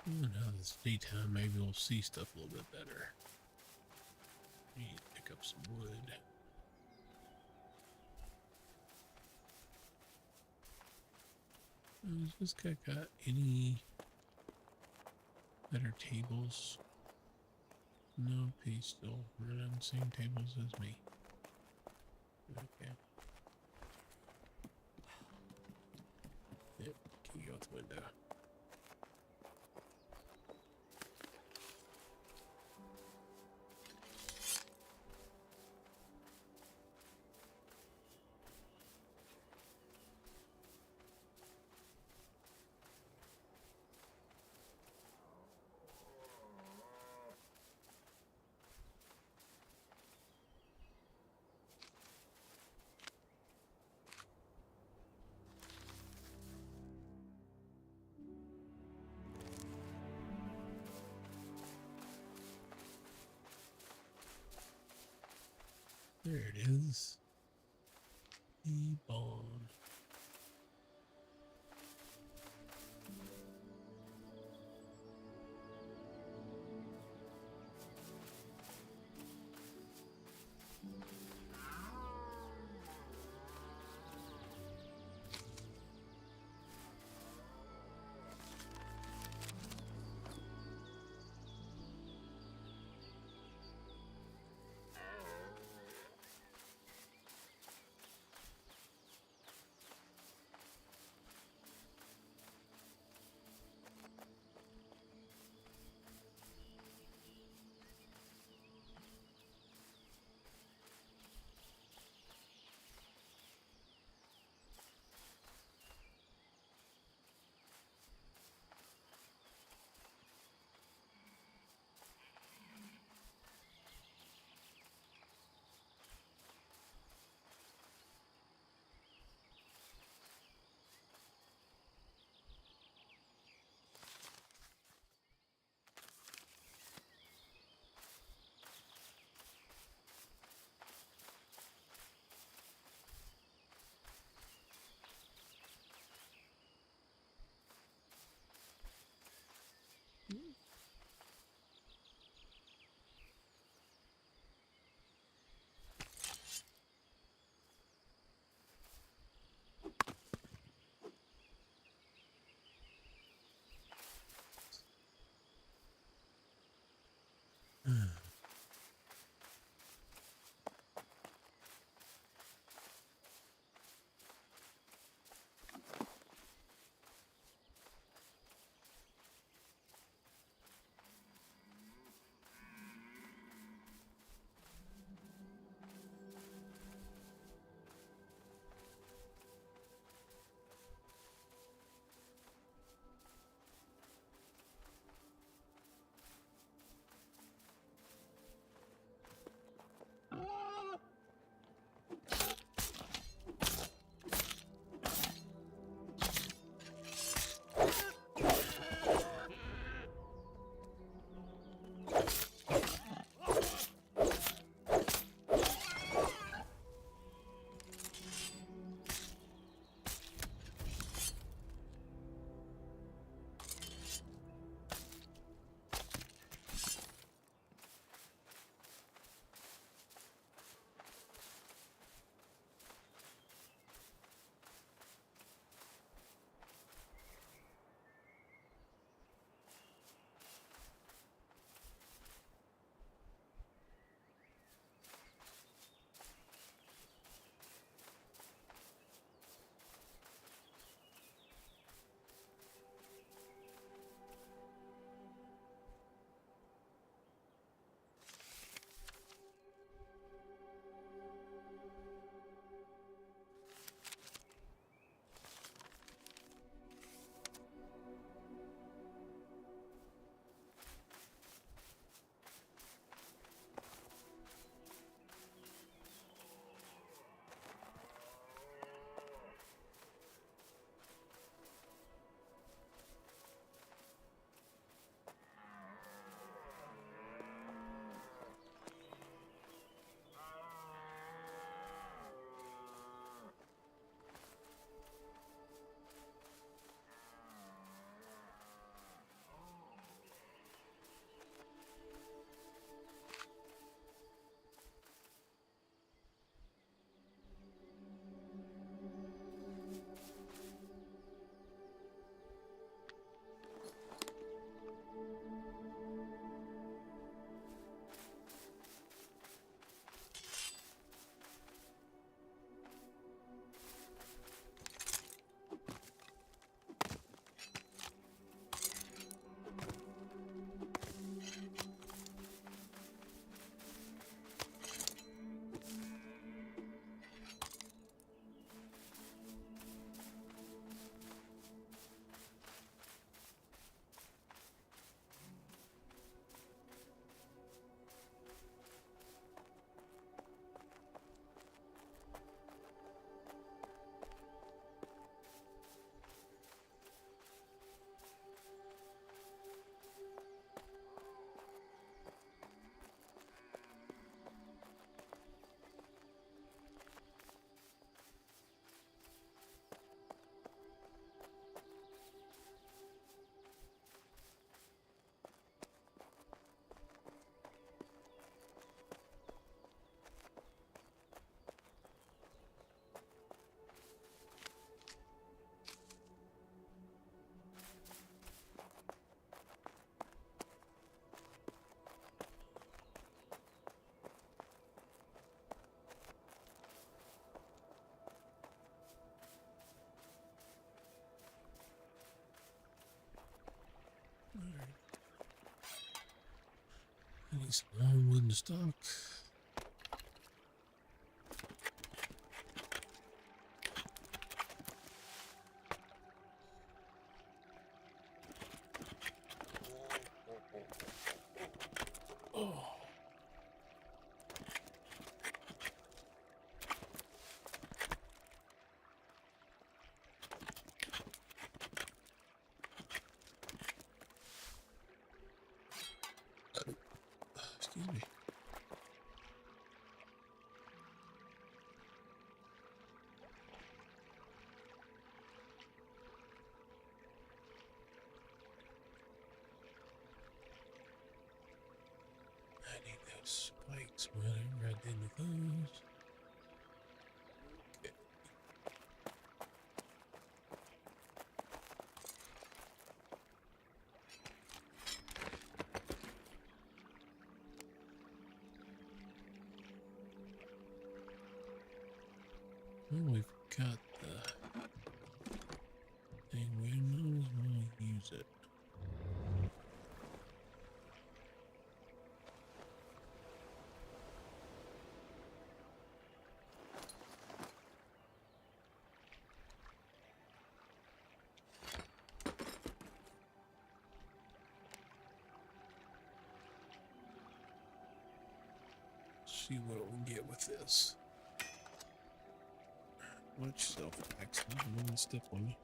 Now it's daytime, maybe we'll see stuff a little bit better. Need to pick up some wood. Has this guy got any better tables? No, he's still running on the same tables as me. Okay. Yep, can you go out the window? There it is. The bomb. Alright. I need some long wooden stock. Oh. Excuse me. I need those spikes. Whatever I did with those. Okay. Well, we've got the thing. We might as well use it. See what we get with this. Watch yourself, Pax. I'm gonna step on you.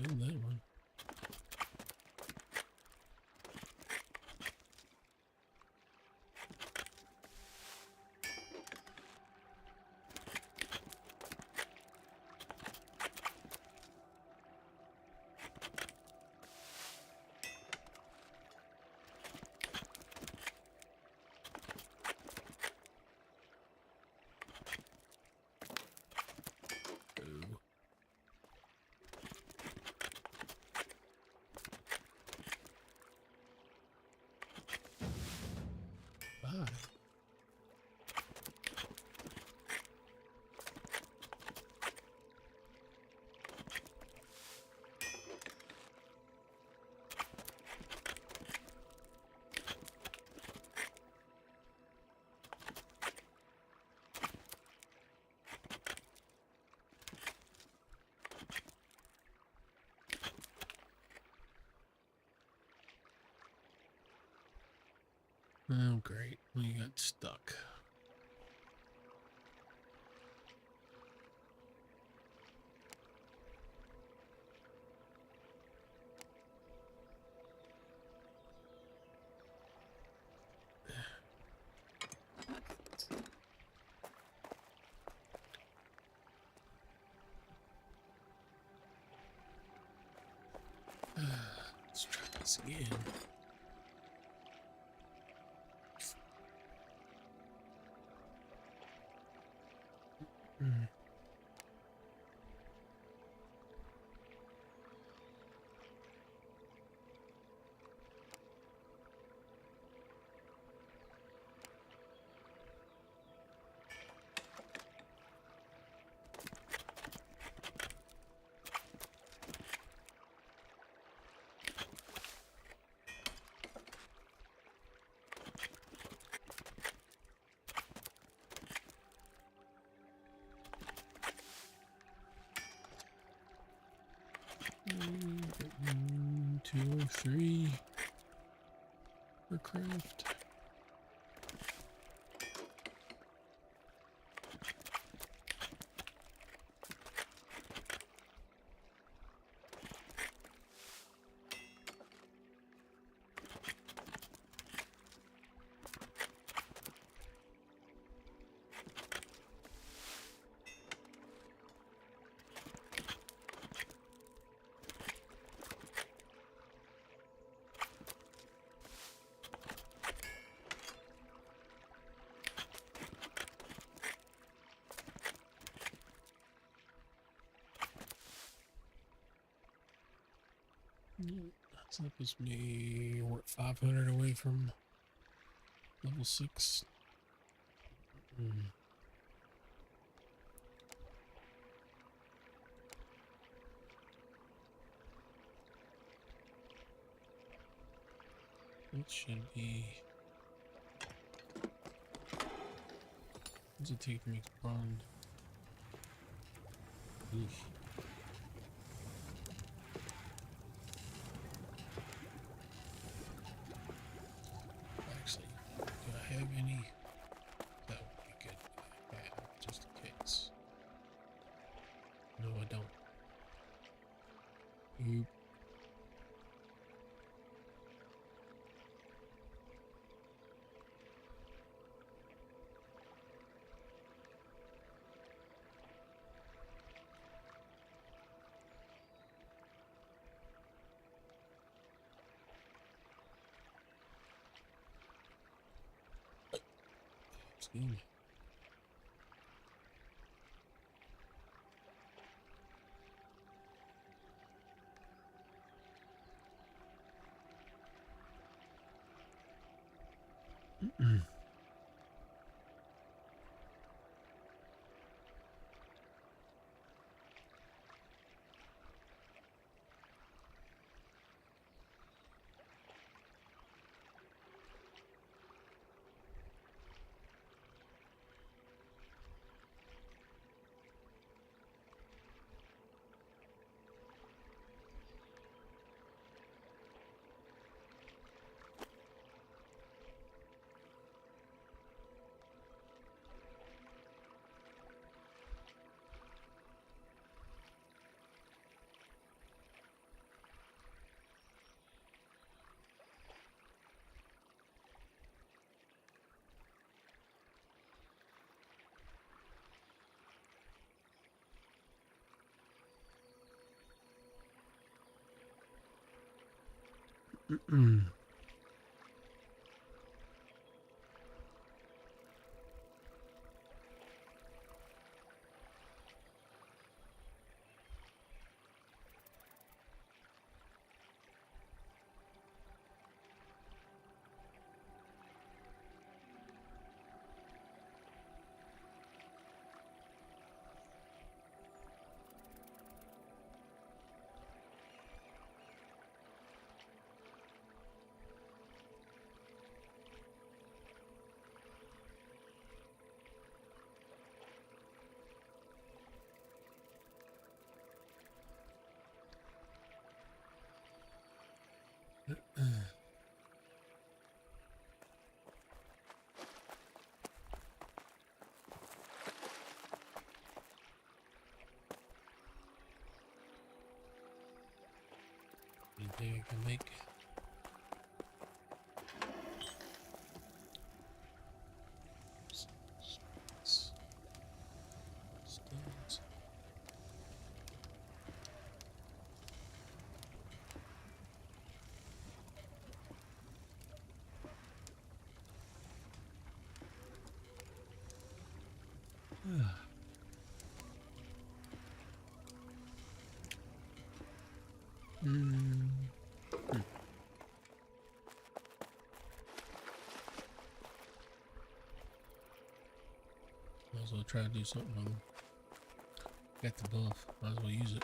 And that one. Go. Bye. Oh, great. We got stuck. Let's try this again. Mm, 203 for craft. So that puts me, what, 500 away from level 6. It should be. What does it take to make spawn? Oof. Actually, do I have any? That would be good to have, just in case. No, I don't. Oop. Excuse me. Anything I can make? Stones. Might as well try to do something on them. Got the buff, might as well use it.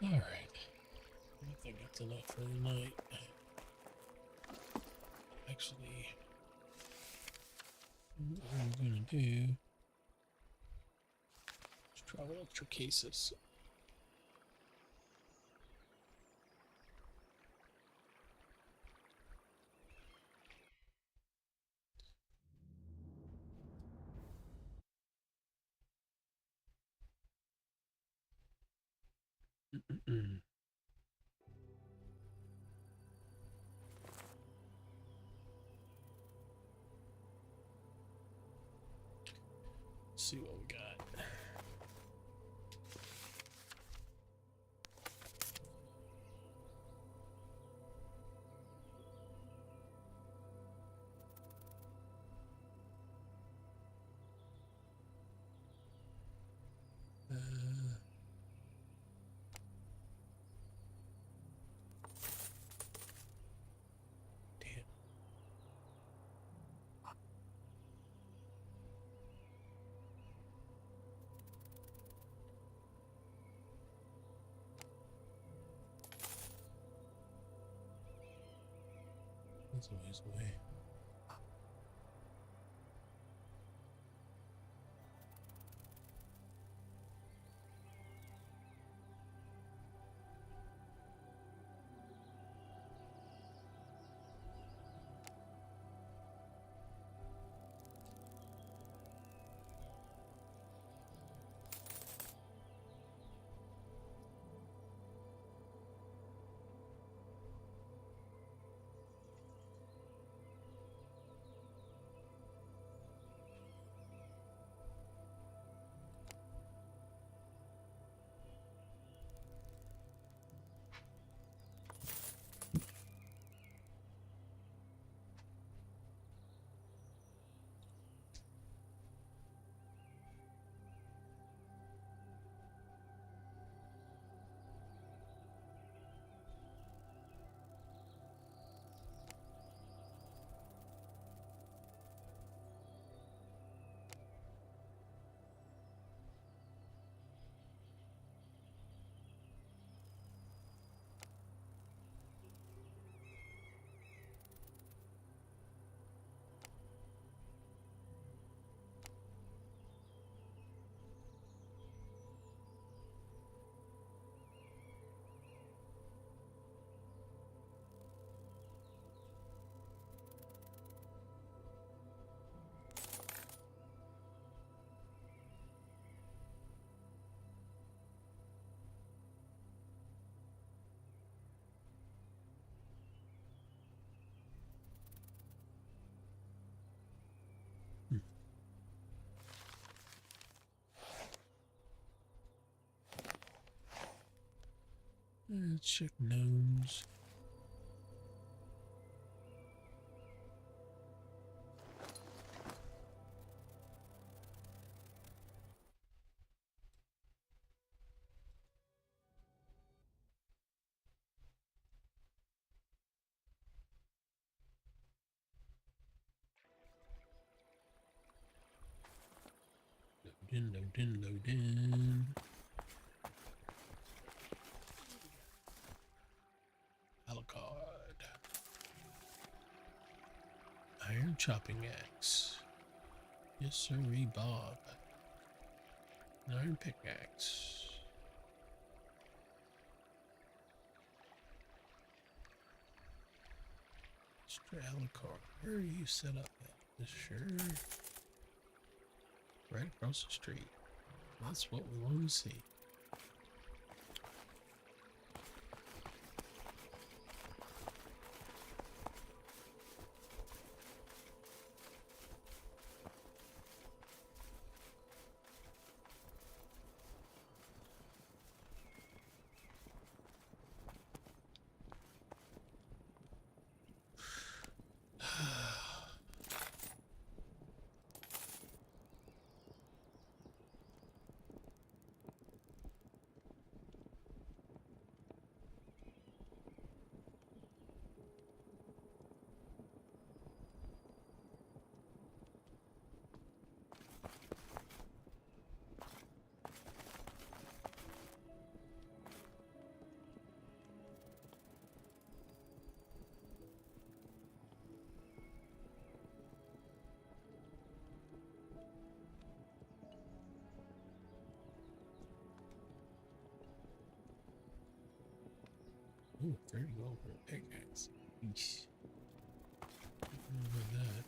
All right. I think it's enough for the night. Actually, what I'm gonna do is travel extra cases. See what we got. Damn. That's a ways away. Let's check gnomes. Loading. Alucard. Iron chopping axe. Yes, sirree, Bob. An iron pickaxe. Mr. Alucard, where are you set up at? Sure. Right across the street. That's what we want to see. Ooh, 30 gold for a pickaxe. Eesh. I don't know about that.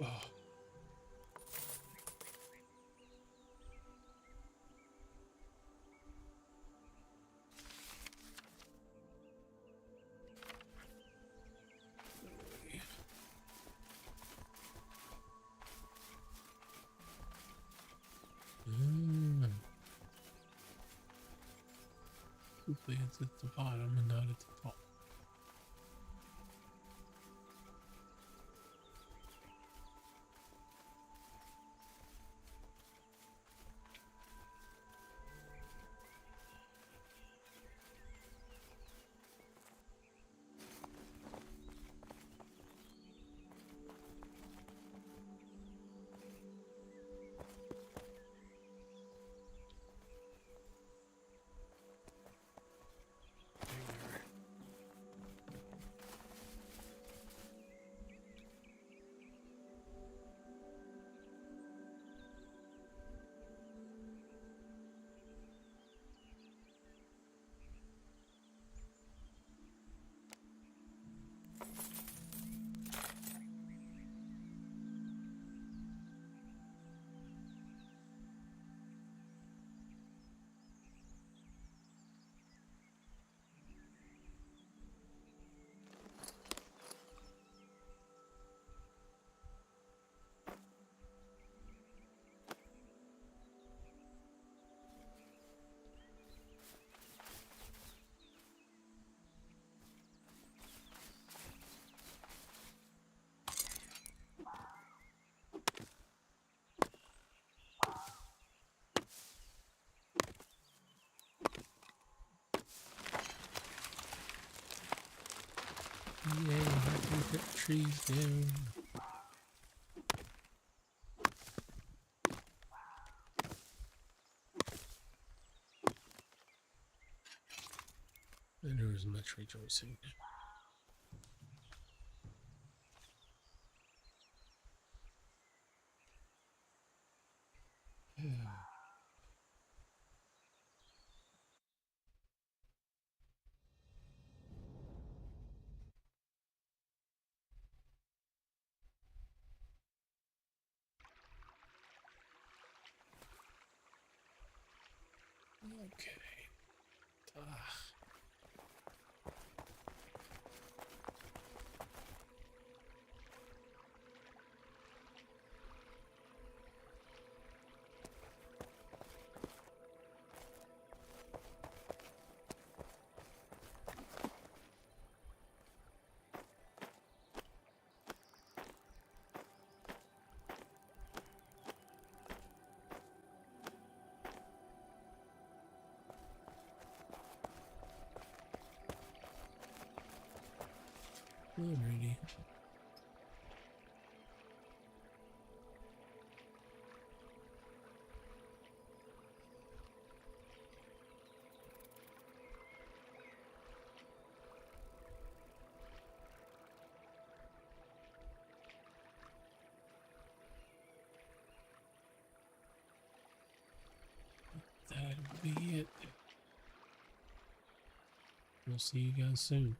Oh. Hopefully it's at the bottom and not at the top. Yay, I can cut trees down. And there was much rejoicing. Okay. Alrighty. That'll be it. We'll see you guys soon.